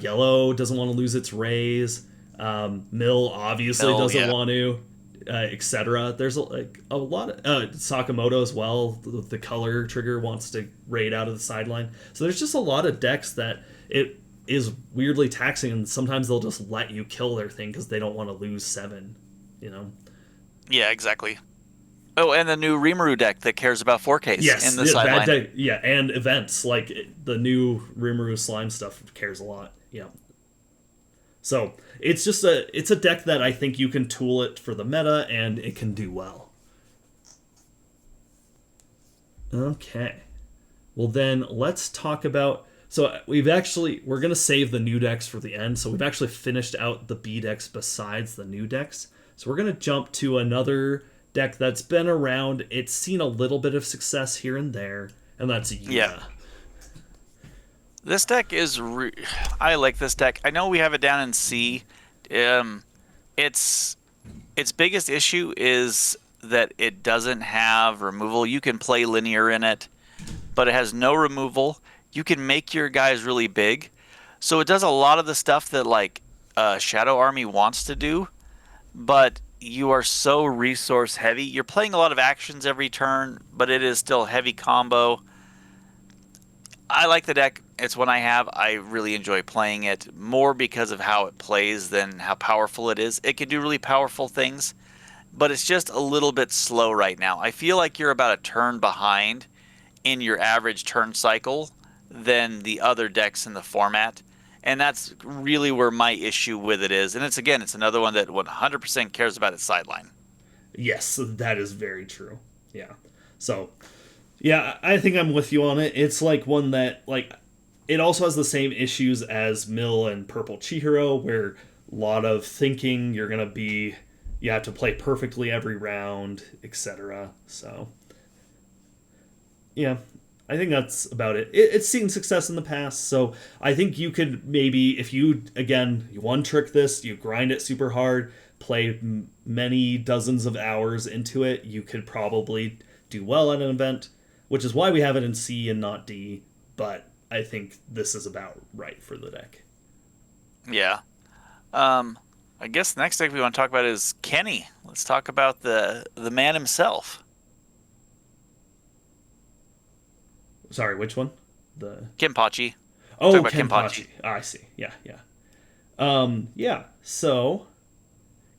Yellow doesn't want to lose its rays. Mill obviously Mill, doesn't yeah. want to, etc. There's like a lot of Sakamoto as well. The color trigger wants to raid out of the sideline. So there's just a lot of decks that it is weirdly taxing, and sometimes they'll just let you kill their thing because they don't want to lose 7. You know. Yeah, exactly. Oh, and the new Rimuru deck that cares about 4Ks in Yes, the yeah, bad sideline. deck. Yeah, and events like the new Rimuru slime stuff cares a lot. Yeah. So it's a deck that I think you can tool it for the meta and it can do well. Okay. Well then let's talk about. So we're gonna save the new decks for the end. So we've actually finished out the B decks besides the new decks. So we're gonna jump to another deck that's been around. It's seen a little bit of success here and there, and that's Yeah. Yuna. This deck is I like this deck. I know we have it down in C. Um, its its biggest issue is that it doesn't have removal. You can play linear in it, but it has no removal. You can make your guys really big, so it does a lot of the stuff that like Shadow Army wants to do, but you are so resource heavy. You're playing a lot of actions every turn, but it is still heavy combo. I like the deck. It's one I have. I really enjoy playing it more because of how it plays than how powerful it is. It can do really powerful things, but it's just a little bit slow right now. I feel like you're about a turn behind in your average turn cycle than the other decks in the format. And that's really where my issue with it is. And it's another one that 100% cares about its sideline. Yes, that is very true. Yeah. So yeah, I think I'm with you on it. It's like one that like it also has the same issues as Mill and Purple Chihiro, where a lot of thinking. You have to play perfectly every round, etc. So yeah, I think that's about It's seen success in the past, so I think you could maybe, if you again you one trick this, you grind it super hard, play many dozens of hours into it, you could probably do well at an event, which is why we have it in C and not D. But I think this is about right for the deck. Yeah. Um, I guess the next deck we want to talk about is Kenny. Let's talk about the man himself, Sorry, which one? The Kenpachi. Talk Oh, about Kenpachi. Kenpachi. I see. Yeah, yeah. Yeah. So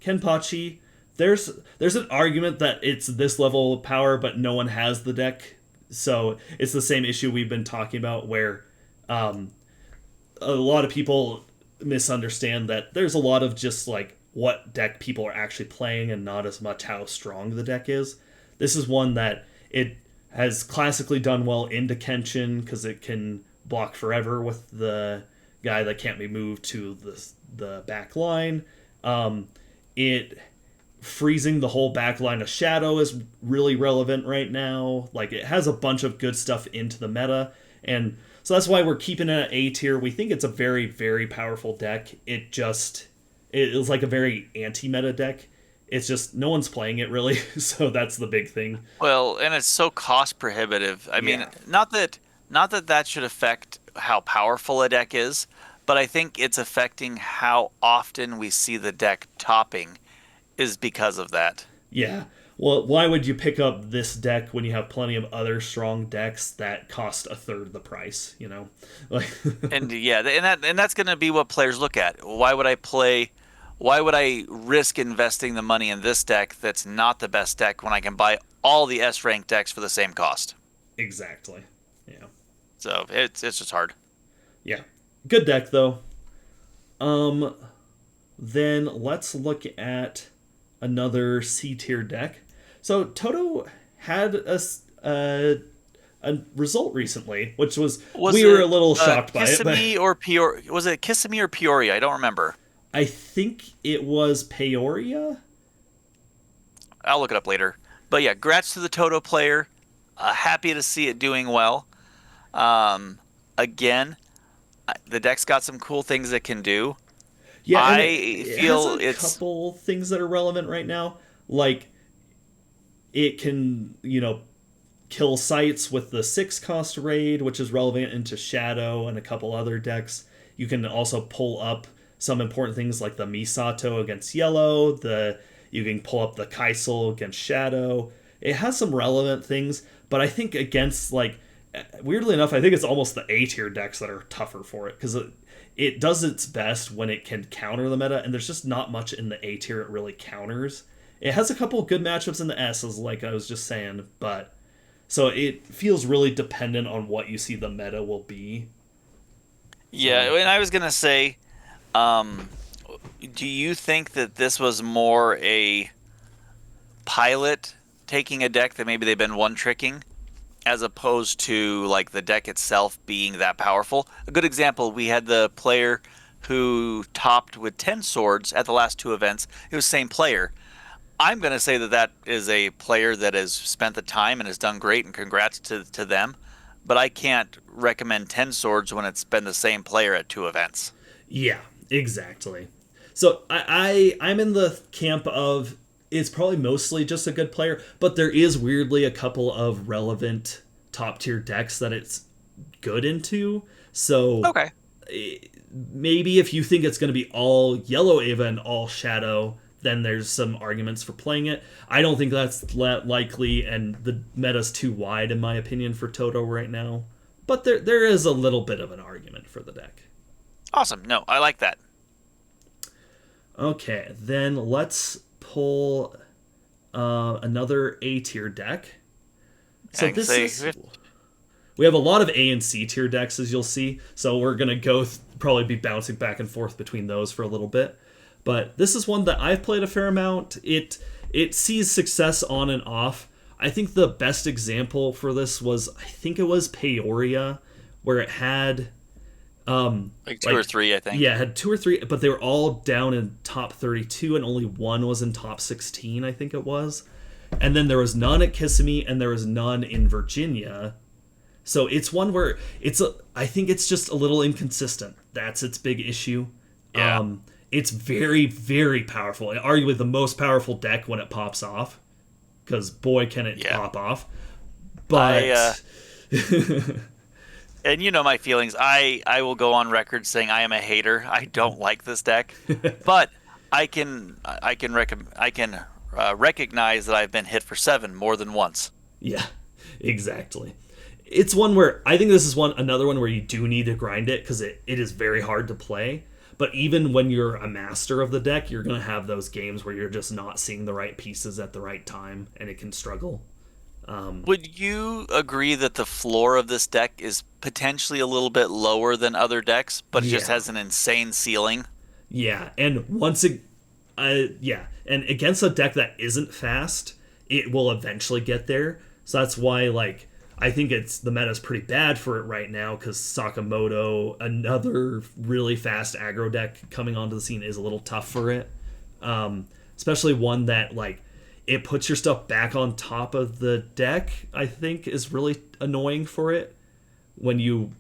Kenpachi, there's an argument that it's this level of power, but no one has the deck. So it's the same issue we've been talking about, where um, a lot of people misunderstand that there's a lot of just like what deck people are actually playing and not as much how strong the deck is. This is one that it has classically done well into Kenshin because it can block forever with the guy that can't be moved to the back line. It freezing the whole back line of Shadow is really relevant right now. Like it has a bunch of good stuff into the meta, and so that's why we're keeping it at A tier. We think it's a very very powerful deck. It is like a very anti-meta deck. It's just no one's playing it really, so that's the big thing. Well, and it's so cost prohibitive. I mean, Yeah. not that that should affect how powerful a deck is, but I think it's affecting how often we see the deck topping is because of that. Yeah. Well, why would you pick up this deck when you have plenty of other strong decks that cost a third the price? You know, like And yeah, and that's going to be what players look at. Why would I play? Why would I risk investing the money in this deck that's not the best deck when I can buy all the S rank decks for the same cost? exactly. Yeah. So it's just hard. Yeah. Good deck though. Um. Then let's look at another C tier deck. So Toto had a a result recently, which was Was we were a it little shocked by it, but Kissimmee or Peoria? Was it Kissimmee or Peoria? I don't remember. I think it was Peoria. I'll look it up later. But yeah, grats to the Toto player. Happy to see it doing well. Um, again, the deck's got some cool things it can do. Yeah, and I it has feel a it's couple things that are relevant right now. Like it can, kill sites with the 6 cost raid, which is relevant into Shadow and a couple other decks. You can also pull up some important things like the Misato against Yellow. You can pull up the Kaisel against Shadow. It has some relevant things, but I think against weirdly enough, I think it's almost the A tier decks that are tougher for it because it does its best when it can counter the meta, and there's just not much in the A tier it really counters. It has a couple good matchups in the S's, like I was just saying, but so it feels really dependent on what you see the meta will be. yeah. So And I was gonna say, um, do you think that this was more a pilot taking a deck that maybe they've been one tricking, as opposed to like the deck itself being that powerful? A good example, we had the player who topped with 10 swords at the last two events. It was the same player. I'm going to say that that is a player that has spent the time and has done great, and congrats to them. But I can't recommend 10 swords when it's been the same player at two events. yeah, exactly. So I'm in the camp of it's probably mostly just a good player, but there is weirdly a couple of relevant top tier decks that it's good into. So Okay. maybe if you think it's going to be all yellow Ava and all shadow, then there's some arguments for playing it. I don't think that's likely, and the meta's too wide in my opinion for Toto right now. But there is a little bit of an argument for the deck. Awesome. No, I like that. Okay, then let's pull another A tier deck. So I can this say is we have a lot of A and C tier decks, as you'll see. So we're gonna probably be bouncing back and forth between those for a little bit. But this is one that I've played a fair amount. It sees success on and off. I think the best example for this was I think it was Peoria, where it had like two or three, I think. yeah, it had 2 or 3, but they were all down in top 32, and only one was in top 16, I think it was. And then there was none at Kissimmee, and there was none in Virginia. So it's one where I think it's just a little inconsistent. That's its big issue. Yeah. It's very, very powerful. Arguably the most powerful deck when it pops off, because boy can it Yeah. pop off. I But and you know my feelings. I will go on record saying I am a hater. I don't like this deck, but I can recognize that I've been hit for seven more than once. yeah, exactly. It's one where I think this is another one where you do need to grind it because it is very hard to play. But even when you're a master of the deck, you're going to have those games where you're just not seeing the right pieces at the right time, and it can struggle. Would you agree that the floor of this deck is potentially a little bit lower than other decks, but it just Yeah, has an insane ceiling? yeah, and and against a deck that isn't fast, it will eventually get there. So that's why, I think the meta's pretty bad for it right now because Sakamoto, another really fast aggro deck coming onto the scene, is a little tough for it. Especially one that it puts your stuff back on top of the deck. I think is really annoying for it when you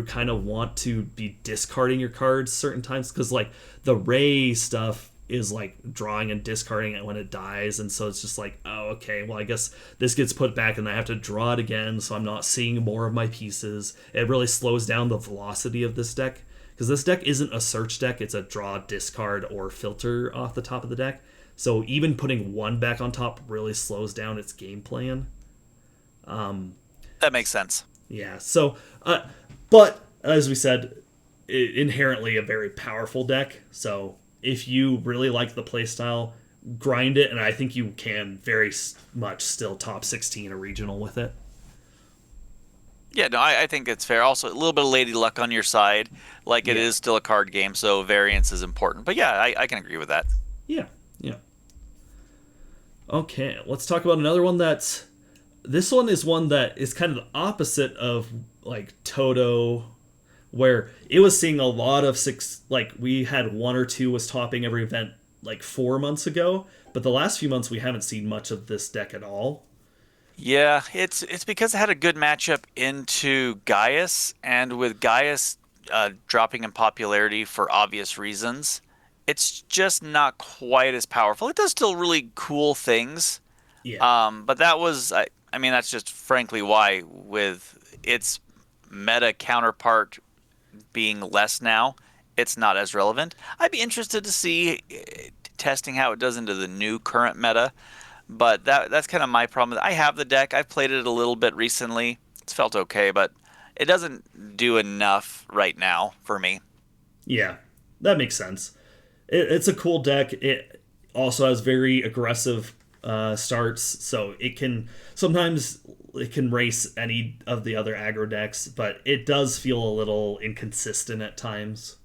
kind of want to be discarding your cards certain times because the Ray stuff is drawing and discarding it when it dies, and so it's just oh, okay, well, I guess this gets put back and I have to draw it again, so I'm not seeing more of my pieces. It really slows down the velocity of this deck because this deck isn't a search deck, it's a draw, discard, or filter off the top of the deck. So even putting one back on top really slows down its game plan. That makes sense. Yeah, so but as we said, inherently a very powerful deck. So if you really like the playstyle, grind it, and I think you can very much still top 16 a regional with it. Yeah, no, I think it's fair. Also, a little bit of lady luck on your side. It Yeah, is still a card game, so variance is important. But yeah, I can agree with that. yeah, yeah. Okay, let's talk about another one that's this one is one that is kind of the opposite of like Toto, where it was seeing a lot of six. Like we had one or two was topping every event like 4 months ago, but the last few months we haven't seen much of this deck at all. Yeah, it's because it had a good matchup into Gaius, and with Gaius dropping in popularity for obvious reasons, it's just not quite as powerful. It does still really cool things, Yeah, but I mean, that's just frankly why, with its meta counterpart being less now, it's not as relevant. I'd be interested to see testing how it does into the new current meta, but that's kind of my problem. I have the deck. I've played it a little bit recently. It's felt okay, but it doesn't do enough right now for me. yeah, that makes sense. It's a cool deck. It also has very aggressive starts, so it can sometimes it can race any of the other aggro decks, but it does feel a little inconsistent at times.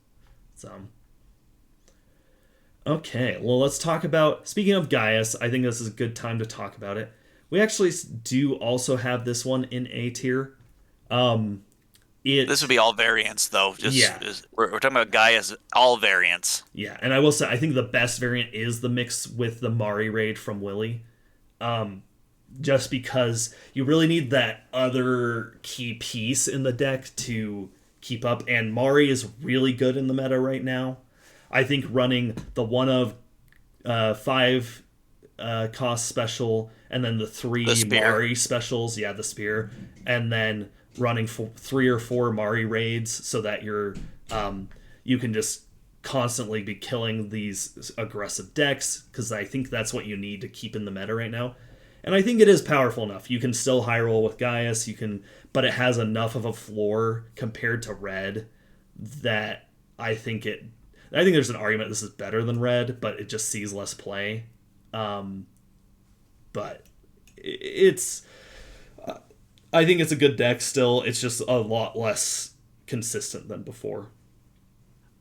So okay, well let's talk about. Speaking of Gaius, I think this is a good time to talk about it. We actually do also have this one in A tier. Um, This would it be all variants, though. Yeah, We're talking about Gaia as all variants. yeah, and I will say I think the best variant is the mix with the Mari raid from Willie. Just because you really need that other key piece in the deck to keep up, and Mari is really good in the meta right now. I think running the one of five cost special and then the three The spear. Mari specials, yeah, the spear, and then running three or four Mari raids so that you can just constantly be killing these aggressive decks, because I think that's what you need to keep in the meta right now. And I think it is powerful enough. You can still high roll with Gaius, but it has enough of a floor compared to Red that I think there's an argument this is better than Red, but it just sees less play. But it's I think it's a good deck still. It's just a lot less consistent than before.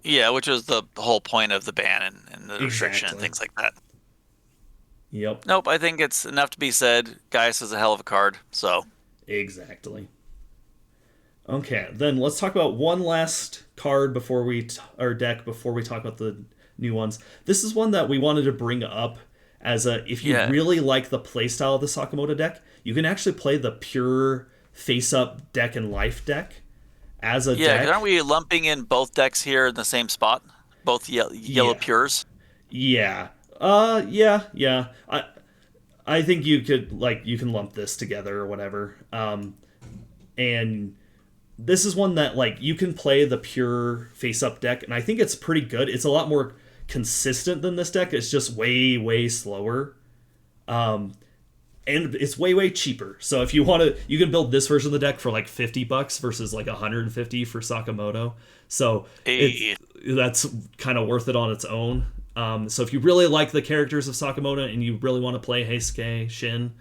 Yeah, which was the whole point of the ban and the restriction and Exactly. things like that. Yep. Nope, I think it's enough to be said. Gaius is a hell of a card, so Exactly. Okay, then let's talk about one last card or deck before we talk about the new ones. This is one that we wanted to bring up as a if you yeah. really like the playstyle of the Sakamoto deck, you can actually play the pure face up deck and life deck as a Yeah, 'cause deck. aren't we lumping in both decks here in the same spot? Both yellow Yeah. pures? Yeah. Yeah. I think you can lump this together or whatever. And this is one that like you can play the pure face up deck, and I think it's pretty good. It's a lot more consistent than this deck. It's just way slower. And it's way cheaper. So if you want to, you can build this version of the deck for like $50 versus like 150 for Sakamoto. So Eh, that's kind of worth it on its own. So if you really like the characters of Sakamoto and you really want to play Heisuke Shin,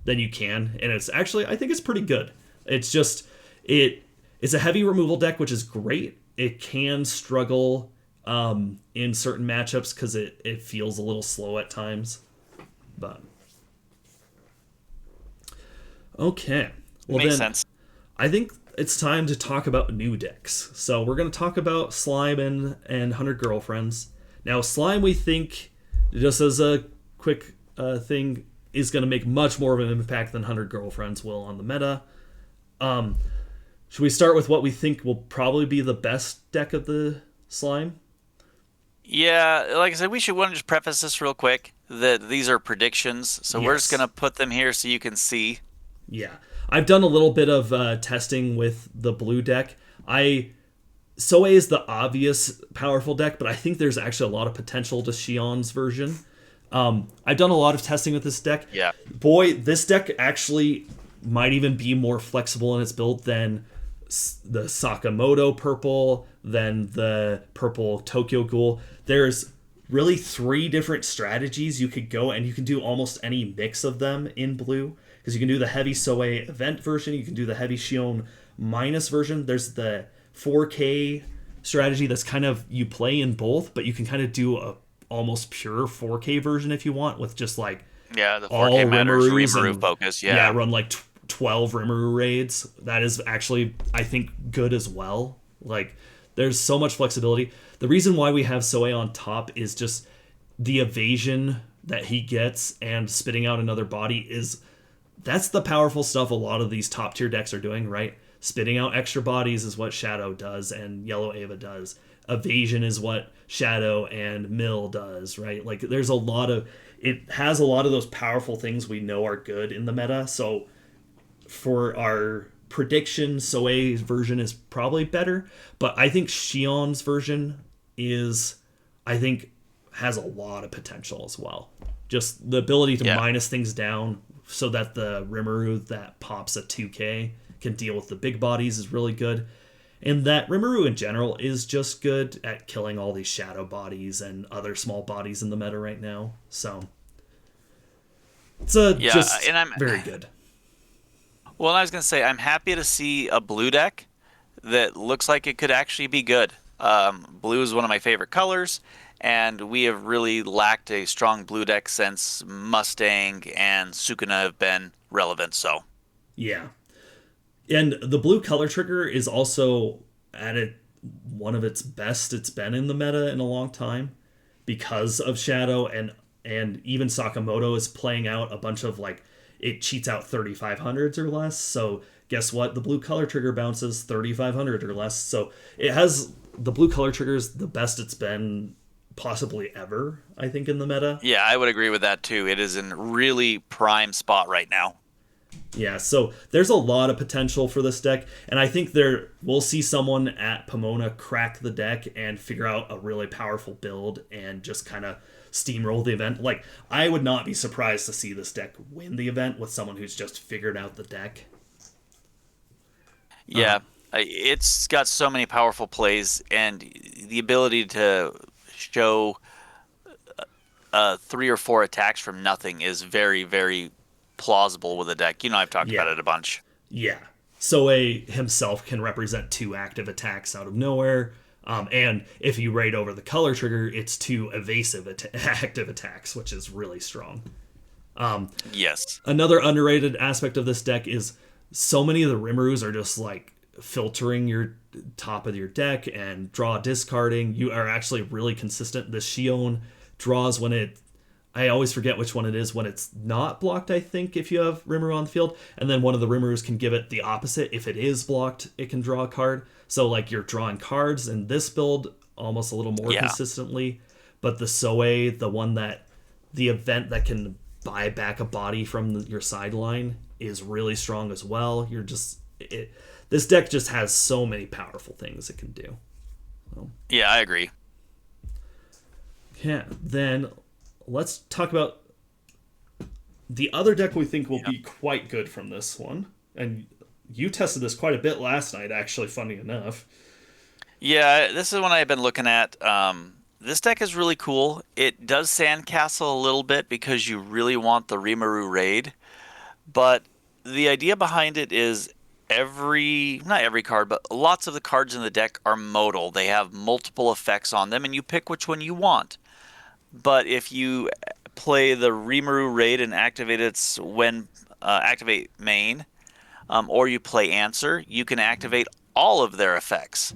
then you can. And it's actually, I think it's pretty good. It's just it's a heavy removal deck, which is great. It can struggle in certain matchups because it feels a little slow at times. But okay. Well, Makes then sense. I think it's time to talk about new decks. So we're going to talk about Slime and 100 Girlfriends. Now, Slime, we think, just as a quick thing, is going to make much more of an impact than 100 Girlfriends will on the meta. Should we start with what we think will probably be the best deck of the Slime? Yeah, like I said, we should want to just preface this real quick that these are predictions, so we're just Yes. gonna put them here so you can see. Yeah. I've done a little bit of testing with the blue deck. Soe is the obvious powerful deck, but I think there's actually a lot of potential to Shion's version. I've done a lot of testing with this deck. Yeah. Boy, this deck actually might even be more flexible in its build than the Sakamoto purple, than the purple Tokyo Ghoul. There's really three different strategies you could go, and you can do almost any mix of them in blue. Because you can do the heavy Soe event version, you can do the heavy Shion minus version. There's the 4K strategy that's kind of you play in both, but you can kind of do a almost pure 4K version if you want, with just like Yeah, the 4K all matters, Rimmaroos Rimuru and focus. yeah, Yeah. run like 12 Rimuru raids. That is actually, I think, good as well. Like, there's so much flexibility. The reason why we have Soe on top is just the evasion that he gets and spitting out another body is that's the powerful stuff a lot of these top tier decks are doing, right? Spitting out extra bodies is what Shadow does and Yellow Ava does. Evasion is what Shadow and Mill does, right? Like there's a lot of it has a lot of those powerful things we know are good in the meta. So for our prediction, Soe's version is probably better, but I think Shion's version is I think has a lot of potential as well. Just the ability to Yeah. minus things down so that the Rimuru that pops a 2K can deal with the big bodies is really good. And that Rimuru in general is just good at killing all these shadow bodies and other small bodies in the meta right now. So it's Yeah, just and I'm very good. well, I was gonna say I'm happy to see a blue deck that looks like it could actually be good. Blue is one of my favorite colors, and we have really lacked a strong blue deck since Mustang and Sukuna have been relevant. So, Yeah. And the blue color trigger is also at it one of its best it's been in the meta in a long time because of Shadow and even Sakamoto is playing out a bunch of like it cheats out 3500s or less. So guess what? The blue color trigger bounces 3500 or less. So it has the blue color trigger is the best it's been possibly ever, I think, in the meta. yeah, I would agree with that too. It is in really prime spot right now. Yeah, so there's a lot of potential for this deck, and I think there we'll see someone at Pomona crack the deck and figure out a really powerful build and just kind of steamroll the event. Like I would not be surprised to see this deck win the event with someone who's just figured out the deck. Yeah, it's got so many powerful plays and the ability to show 3 or 4 attacks from nothing is very, very plausible with a deck. You know, I've talked about Yeah, it a bunch. yeah. Soe himself can represent 2 active attacks out of nowhere. And if you raid over the color trigger, it's 2 evasive active attacks, which is really strong. Yes. Another underrated aspect of this deck is so many of the Rimmerus are just like filtering your top of your deck and draw discarding. You are actually really consistent. The Shion draws when it I always forget which one it is when it's not blocked, I think, if you have Rimuru on the field. And then one of the Rimurus can give it the opposite. If it is blocked, it can draw a card. So, like, you're drawing cards in this build almost a little more Yeah. consistently. But the Soe, the one that, the event that can buy back a body from your sideline is really strong as well. This deck just has so many powerful things it can do. Yeah, I agree. Yeah, then let's talk about the other deck we think will be quite good from this one. And you tested this quite a bit last night, actually, funny enough. Yeah, this is one I've been looking at. This deck is really cool. It does sandcastle a little bit because you really want the Rimuru raid, but the idea behind it is not every card, but lots of the cards in the deck are modal. They have multiple effects on them, and you pick which one you want. But if you play the Rimuru raid and activate its when activate main, or you play answer, you can activate all of their effects.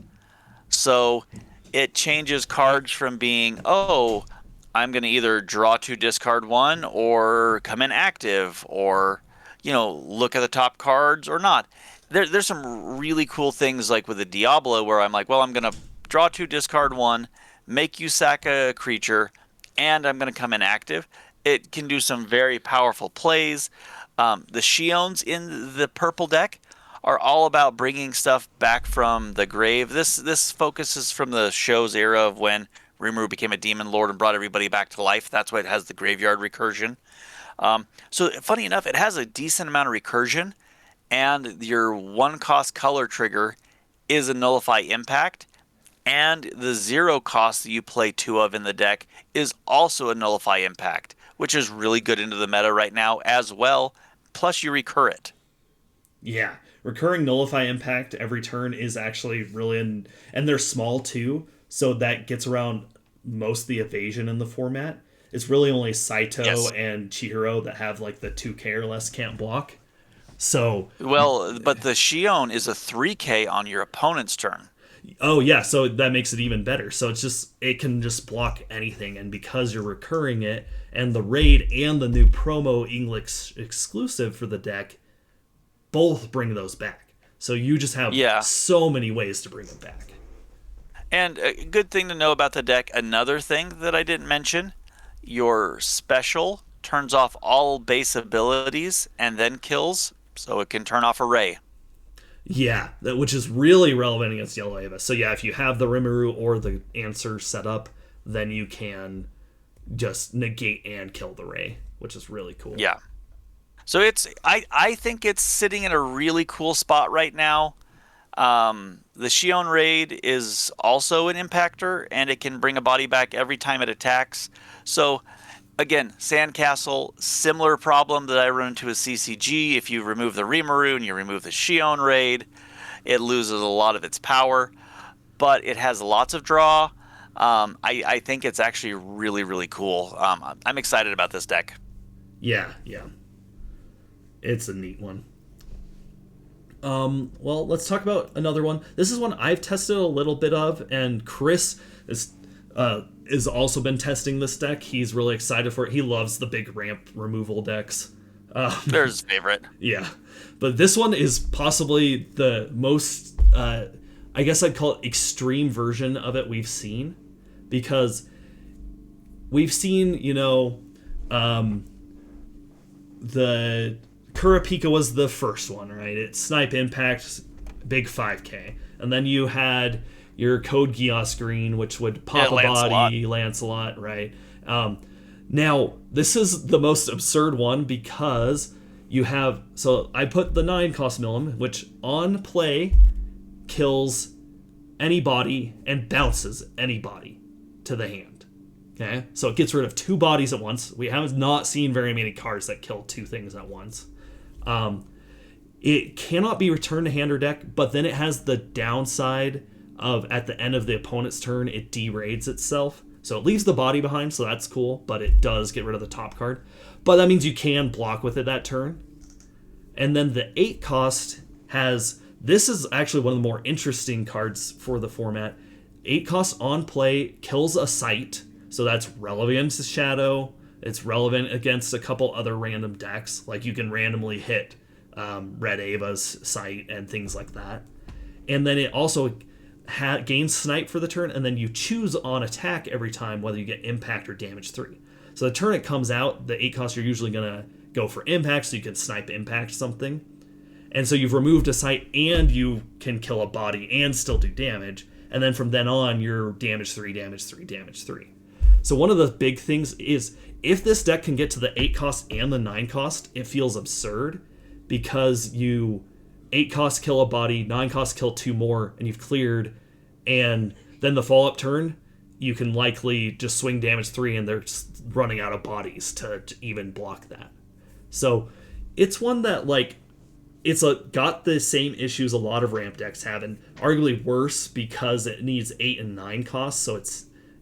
So it changes cards from being, oh, I'm going to either draw 2, discard 1, or come in active, or, look at the top cards or not. There's some really cool things like with the Diablo where I'm like, well, I'm going to draw 2, discard 1, make you sack a creature, and I'm going to come in active. It can do some very powerful plays. The Shions in the purple deck are all about bringing stuff back from the grave. This focuses from the show's era of when Rimuru became a demon lord and brought everybody back to life. That's why it has the graveyard recursion. So funny enough, it has a decent amount of recursion, and your 1 cost color trigger is a nullify impact, and the 0 cost that you play 2 of in the deck is also a nullify impact, which is really good into the meta right now as well. Plus, you recur it. Yeah, recurring nullify impact every turn is actually really, and they're small too, so that gets around most of the evasion in the format. it's really only Saito Yes. and Chihiro that have like the 2K or less can't block. So, Well, but the Shion is a 3K on your opponent's turn. oh yeah, so that makes it even better. So it's just it can just block anything, and because you're recurring it, and the raid and the new promo English exclusive for the deck both bring those back. So you just have Yeah. so many ways to bring them back. And a good thing to know about the deck, another thing that I didn't mention, your special turns off all base abilities and then kills, so it can turn off Array. Yeah, which is really relevant against Yellow Ava. So yeah, if you have the Rimuru or the answer set up, then you can just negate and kill the Ray, which is really cool. Yeah. So I think it's sitting in a really cool spot right now. The Shion Raid is also an impactor, and it can bring a body back every time it attacks. So, again, Sandcastle, similar problem that I run into with CCG. If you remove the Rimuru and you remove the Shion Raid, it loses a lot of its power, but it has lots of draw. I think it's actually really, really cool. I'm excited about this deck. Yeah, yeah. It's a neat one. Well, let's talk about another one. This is one I've tested a little bit of, and Chris is also been testing this deck. He's really excited for it. He loves the big ramp removal decks. There's his favorite. Yeah, but this one is possibly the most, I guess I'd call it extreme version of it we've seen, because we've seen, the Kurapika was the first one, right? It's Snipe Impact, big 5K. And then you had your Code Geass Green, which would pop a body, Lancelot, right? Now, this is the most absurd one because you have... So I put the 9 cost Milim, which on play kills anybody and bounces anybody to the hand. Okay? So it gets rid of 2 bodies at once. We have not seen very many cards that kill 2 things at once. It cannot be returned to hand or deck, but then it has the downside of at the end of the opponent's turn, it deraids itself. So it leaves the body behind, so that's cool, but it does get rid of the top card. But that means you can block with it that turn. And then the 8 cost has... This is actually one of the more interesting cards for the format. 8 cost on play kills a site, so that's relevant to Shadow. It's relevant against a couple other random decks. Like you can randomly hit Red Ava's site and things like that. And then it also gains Snipe for the turn, and then you choose on attack every time whether you get Impact or Damage 3. So the turn it comes out, the 8 cost, you're usually going to go for Impact, so you can Snipe Impact something. And so you've removed a site, and you can kill a body and still do damage. And then from then on, you're Damage 3, Damage 3, Damage 3. So one of the big things is, if this deck can get to the 8 cost and the 9 cost, it feels absurd, because you 8 cost kill a body, 9 cost kill 2 more, and you've cleared, and then the follow-up turn, you can likely just swing damage 3, and they're just running out of bodies to even block that. So it's one that, like, it's got the same issues a lot of ramp decks have, and arguably worse because it needs 8 and 9 costs, so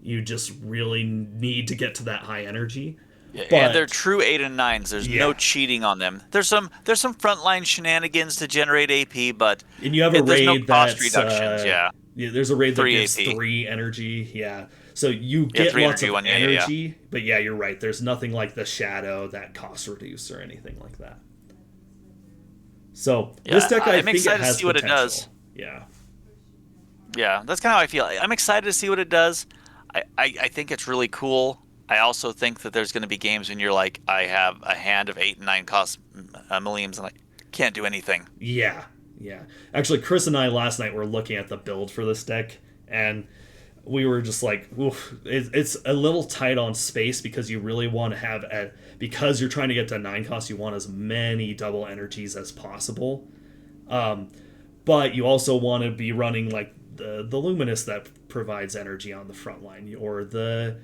you just really need to get to that high energy. But, but and they're true 8 and 9s. There's no cheating on them. There's some frontline shenanigans to generate AP, but and you have a raid no cost that's reductions. Yeah, there's a raid that 3 gives AP. 3 energy. Yeah, so you get 3 lots of energy, energy, but yeah, you're right. There's nothing like the Shadow that cost reduce or anything like that. So this deck, I think excited it has to see what it potential. does. Yeah, that's kind of how I feel. I'm excited to see what it does. I think it's really cool. I also think that there's going to be games when you're like, I have a hand of 8 and 9 cost millions, and I can't do anything. Yeah. Actually, Chris and I last night were looking at the build for this deck, and we were just like, oof, it's a little tight on space because you really want to have because you're trying to get to 9 cost, you want as many double energies as possible. But you also want to be running like the Luminous that provides energy on the front line, or the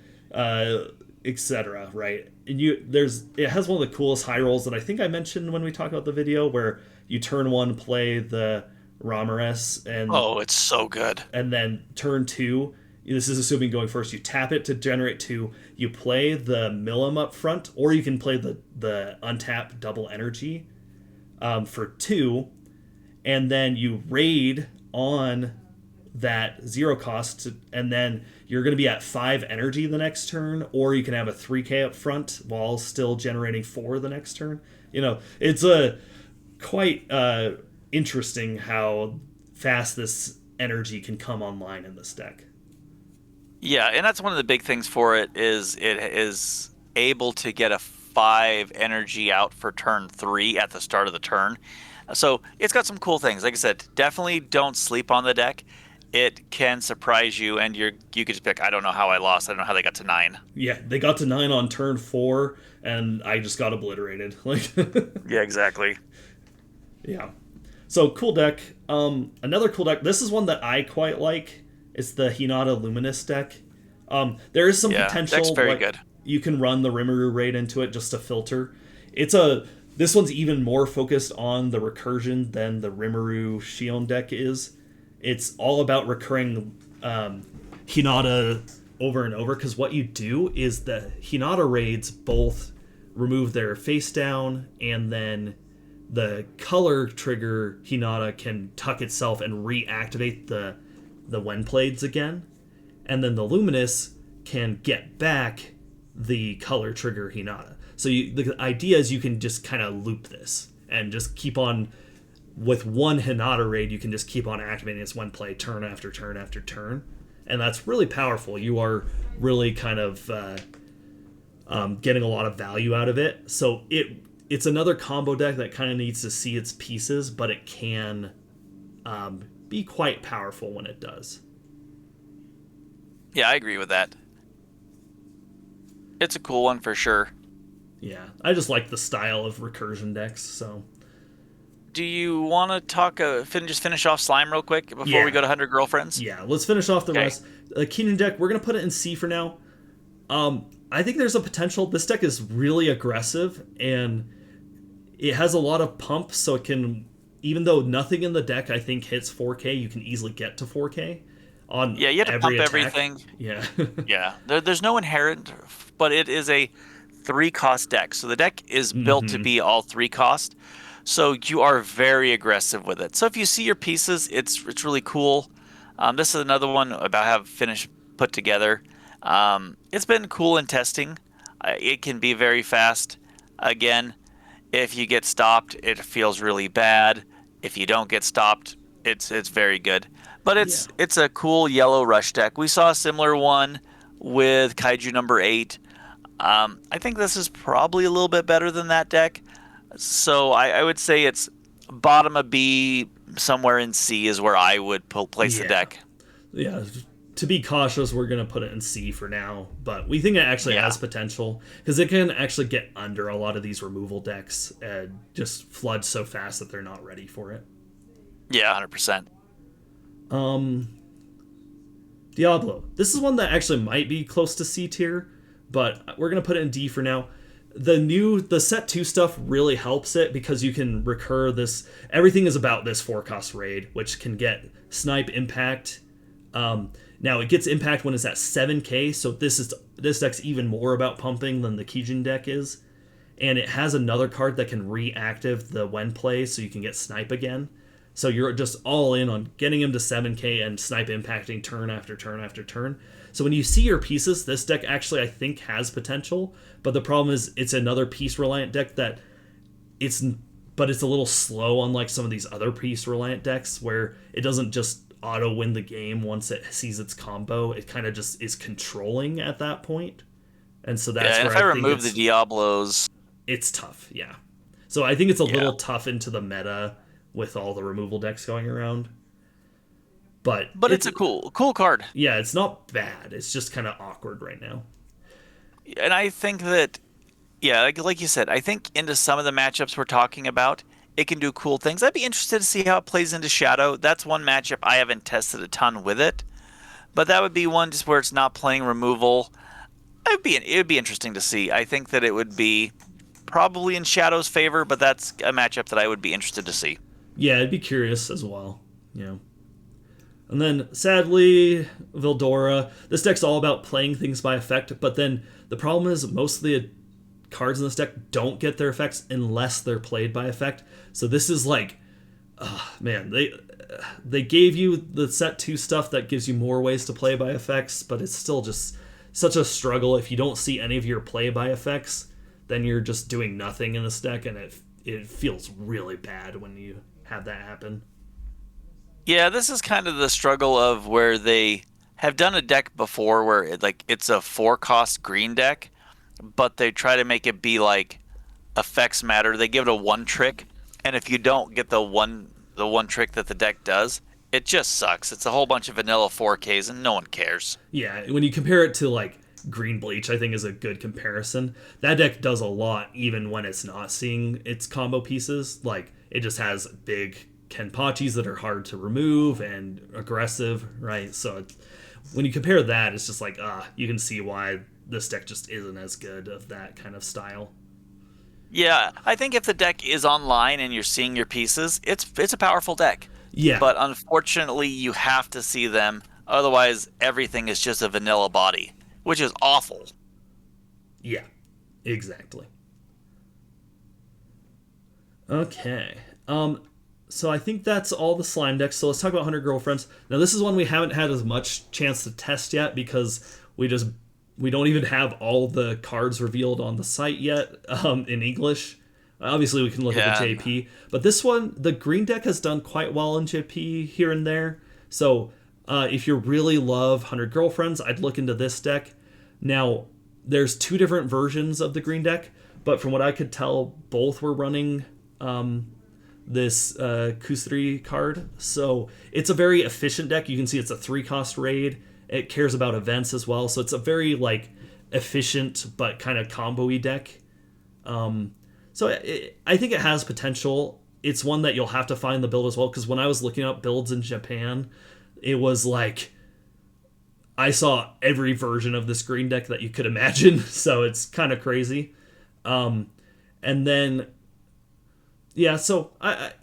etc. Right? And it has one of the coolest high rolls that I think I mentioned when we talked about the video, where you turn 1 play the Ramirez, and Oh, it's so good. and then turn 2 This is assuming going first. You tap it to generate 2. You play the Milim up front, or you can play the untap double energy for 2, and then you raid on that 0 cost, and then you're going to be at 5 energy the next turn, or you can have a 3k up front while still generating 4 the next turn. It's a quite interesting how fast this energy can come online in this deck. Yeah, and that's one of the big things for it is able to get a 5 energy out for turn 3 at the start of the turn. So it's got some cool things. Like I said, definitely don't sleep on the deck. It can surprise you, and you could just pick, I don't know how I lost. I don't know how they got to 9. Yeah, they got to 9 on turn 4, and I just got obliterated. Yeah, exactly. Yeah. So cool deck. Another cool deck. This is one that I quite like. It's the Hinata Luminous deck. There is some potential. Deck's very good. You can run the Rimuru raid into it just to filter. This one's even more focused on the recursion than the Rimuru Shion deck is. It's all about recurring Hinata over and over, because what you do is the Hinata raids both remove their face down, and then the color trigger Hinata can tuck itself and reactivate the Wenplades again, and then the Luminous can get back the color trigger Hinata. So the idea is you can just kind of loop this and just keep on with one Hinata raid. You can just keep on activating this Wenplay turn after turn after turn, and that's really powerful. You are really kind of getting a lot of value out of it. So it's another combo deck that kind of needs to see its pieces, but it can be quite powerful when it does. Yeah, I agree with that. It's a cool one for sure. Yeah, I just like the style of recursion decks. So, do you want to talk? Just finish off Slime real quick before we go to 100 Girlfriends? Yeah, let's finish off the rest. The Keenan deck, we're gonna put it in C for now. I think there's a potential. This deck is really aggressive, and it has a lot of pump, so it can, even though nothing in the deck I think hits 4K, you can easily get to 4K on you have to pump attack. everything. Yeah. Yeah. There's no inherent, but it is a 3-cost deck. So the deck is built to be all 3-cost. So you are very aggressive with it. So if you see your pieces, it's really cool. This is another one about have finished put together. It's been cool in testing. It can be very fast. Again, if you get stopped, it feels really bad. If you don't get stopped, it's very good. But it's a cool yellow rush deck. We saw a similar one with Kaiju number 8. I think this is probably a little bit better than that deck. So I would say it's bottom of B, somewhere in C is where I would place the deck. Yeah. To be cautious, we're going to put it in C for now, but we think it actually has potential, because it can actually get under a lot of these removal decks and just flood so fast that they're not ready for it. Yeah, 100%. Diablo. This is one that actually might be close to C tier, but we're going to put it in D for now. The set 2 stuff really helps it, because you can recur this. Everything is about this 4-cost raid, which can get snipe impact. Now it gets impact when it's at 7k, so this deck's even more about pumping than the Kijin deck is. And it has another card that can reactive the Wenplay, so you can get snipe again. So you're just all in on getting him to 7k and snipe impacting turn after turn after turn. So when you see your pieces, this deck actually I think has potential, but the problem is it's another piece reliant deck that it's a little slow, unlike some of these other piece reliant decks where it doesn't just auto win the game once it sees its combo. It kind of just is controlling at that point. And so that's where if I remove the Diablos, it's tough. Yeah. So I think it's a little tough into the meta with all the removal decks going around. But it's a cool card. Yeah, it's not bad. It's just kind of awkward right now. And I think that, like you said, I think into some of the matchups we're talking about, it can do cool things. I'd be interested to see how it plays into Shadow. That's one matchup I haven't tested a ton with it, but that would be one just where it's not playing removal. It would be interesting to see. I think that it would be probably in Shadow's favor, but that's a matchup that I would be interested to see. Yeah, I'd be curious as well. Yeah. And then, sadly, Vildora. This deck's all about playing things by effect, but then the problem is most of the cards in this deck don't get their effects unless they're played by effect. So this is like, man, they gave you the set 2 stuff that gives you more ways to play by effects, but it's still just such a struggle. If you don't see any of your play by effects, then you're just doing nothing in this deck, and it feels really bad when you have that happen. Yeah, this is kind of the struggle of where they have done a deck before where it's a 4 cost green deck, but they try to make it be like effects matter. They give it a one trick, and if you don't get the one trick that the deck does, it just sucks. It's a whole bunch of vanilla 4Ks and no one cares. Yeah, when you compare it to like Green Bleach, I think is a good comparison. That deck does a lot even when it's not seeing its combo pieces. Like it just has big Kenpachis that are hard to remove and aggressive, right? So when you compare that, it's just like you can see why this deck just isn't as good of that kind of style. Yeah, I think if the deck is online and you're seeing your pieces, it's a powerful deck. Yeah, But unfortunately, you have to see them. Otherwise, everything is just a vanilla body, which is awful. yeah, exactly. Okay. So I think that's all the slime decks. So let's talk about 100 Girlfriends. Now this is one we haven't had as much chance to test yet because we don't even have all the cards revealed on the site yet in English. Obviously we can look at the Yeah, JP, but this one, the green deck has done quite well in JP here and there. So if you really love 100 Girlfriends, I'd look into this deck. Now there's 2 different versions of the green deck, but from what I could tell, both were running this Kusri card. So it's a very efficient deck. You can see it's a 3-cost raid. It cares about events as well. So it's a very like efficient but kind of combo-y deck. I think it has potential. It's one that you'll have to find the build as well, because when I was looking up builds in Japan, it was like I saw every version of this green deck that you could imagine. So it's kind of crazy. And then yeah, so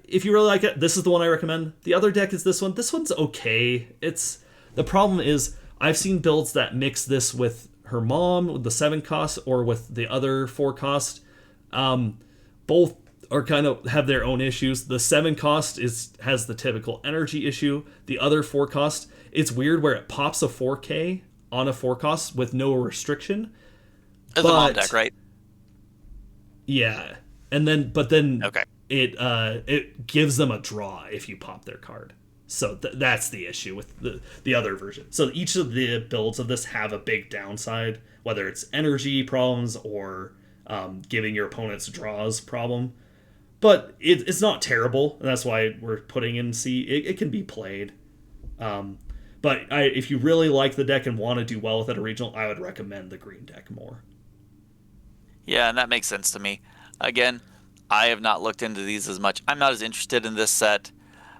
if you really like it, this is the one I recommend. The other deck is this one. This one's okay. The problem is I've seen builds that mix this with her mom, with the 7 cost, or with the other 4 cost. Both are kind of have their own issues. The 7 cost has the typical energy issue. The other 4 cost, it's weird where it pops a 4K on a 4 cost with no restriction. it's a mom But deck, right? yeah, but then Okay. it gives them a draw if you pop their card. So that's the issue with the other version. So each of the builds of this have a big downside, whether it's energy problems or giving your opponents draws problem. But it's not terrible, and that's why we're putting in C. It can be played. But if you really like the deck and want to do well with it at regional, I would recommend the green deck more. Yeah, and that makes sense to me. Again, I have not looked into these as much. I'm not as interested in this set.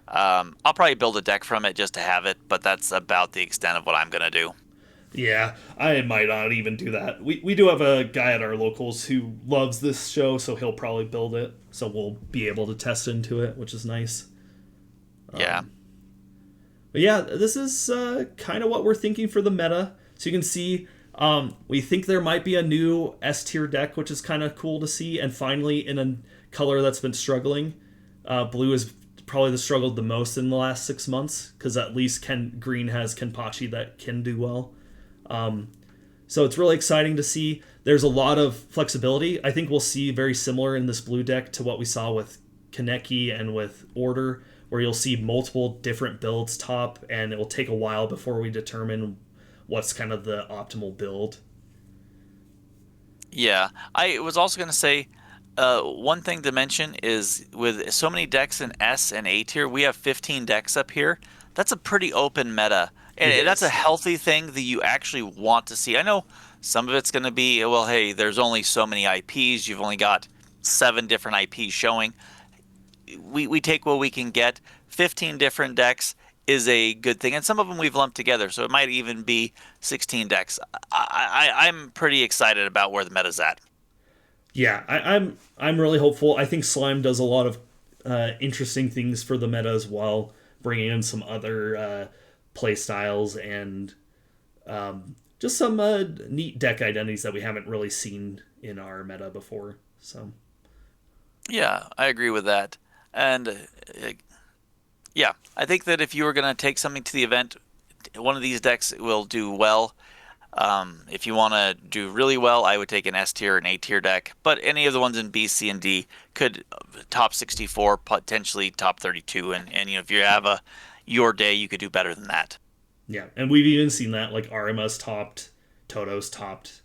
I'll probably build a deck from it just to have it, but that's about the extent of what I'm going to do. Yeah, I might not even do that. We do have a guy at our locals who loves this show, so he'll probably build it. So we'll be able to test into it, which is nice. Yeah. But yeah, this is kind of what we're thinking for the meta. So you can see we think there might be a new S tier deck, which is kind of cool to see. And finally, in a color that's been struggling, blue has probably struggled the most in the last 6 months, because at least green has Kenpachi that can do well. So it's really exciting to see. There's a lot of flexibility. I think we'll see very similar in this blue deck to what we saw with Kaneki and with Order, where you'll see multiple different builds top, and it will take a while before we determine what's kind of the optimal build. Yeah. I was also going to say one thing to mention is with so many decks in S and A tier, we have 15 decks up here. That's a pretty open meta. It And that's a is. healthy thing that you actually want to see. I know some of it's going to be, well, hey, there's only so many IPs. You've only got 7 different IPs showing. We take what we can get. 15 different decks is a good thing. And some of them we've lumped together. So it might even be 16 decks. I'm pretty excited about where the meta's at. Yeah, I'm really hopeful. I think Slime does a lot of interesting things for the meta as well, bringing in some other play styles and just some neat deck identities that we haven't really seen in our meta before. So Yeah, I agree with that. And yeah, I think that if you were going to take something to the event, one of these decks will do well. If you want to do really well, I would take an S tier, an A tier deck. But any of the ones in B, C, and D could top 64, potentially top 32. And if you have your day, you could do better than that. yeah, and we've even seen that like Arima's topped, Toto's topped.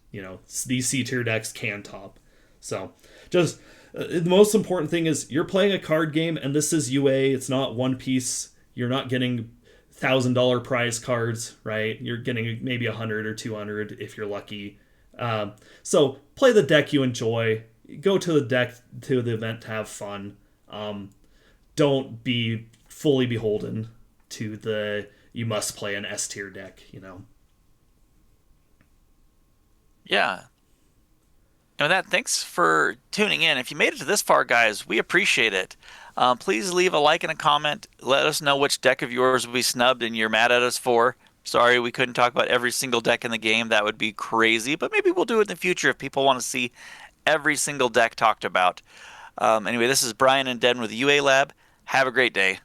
These C tier decks can top. So just the most important thing is you're playing a card game, and this is UA. It's not One Piece. You're not getting $1,000 prize cards, right? You're getting maybe 100 or 200 if you're lucky. So play the deck you enjoy. Go to the event to have fun. Don't be fully beholden to the you must play an S tier deck. Yeah. And with that, thanks for tuning in. If you made it to this far, guys, we appreciate it. Please leave a like and a comment. Let us know which deck of yours we snubbed and you're mad at us for. Sorry we couldn't talk about every single deck in the game. That would be crazy. But maybe we'll do it in the future if people want to see every single deck talked about. Anyway, this is Brian and Devin with UA Lab. Have a great day.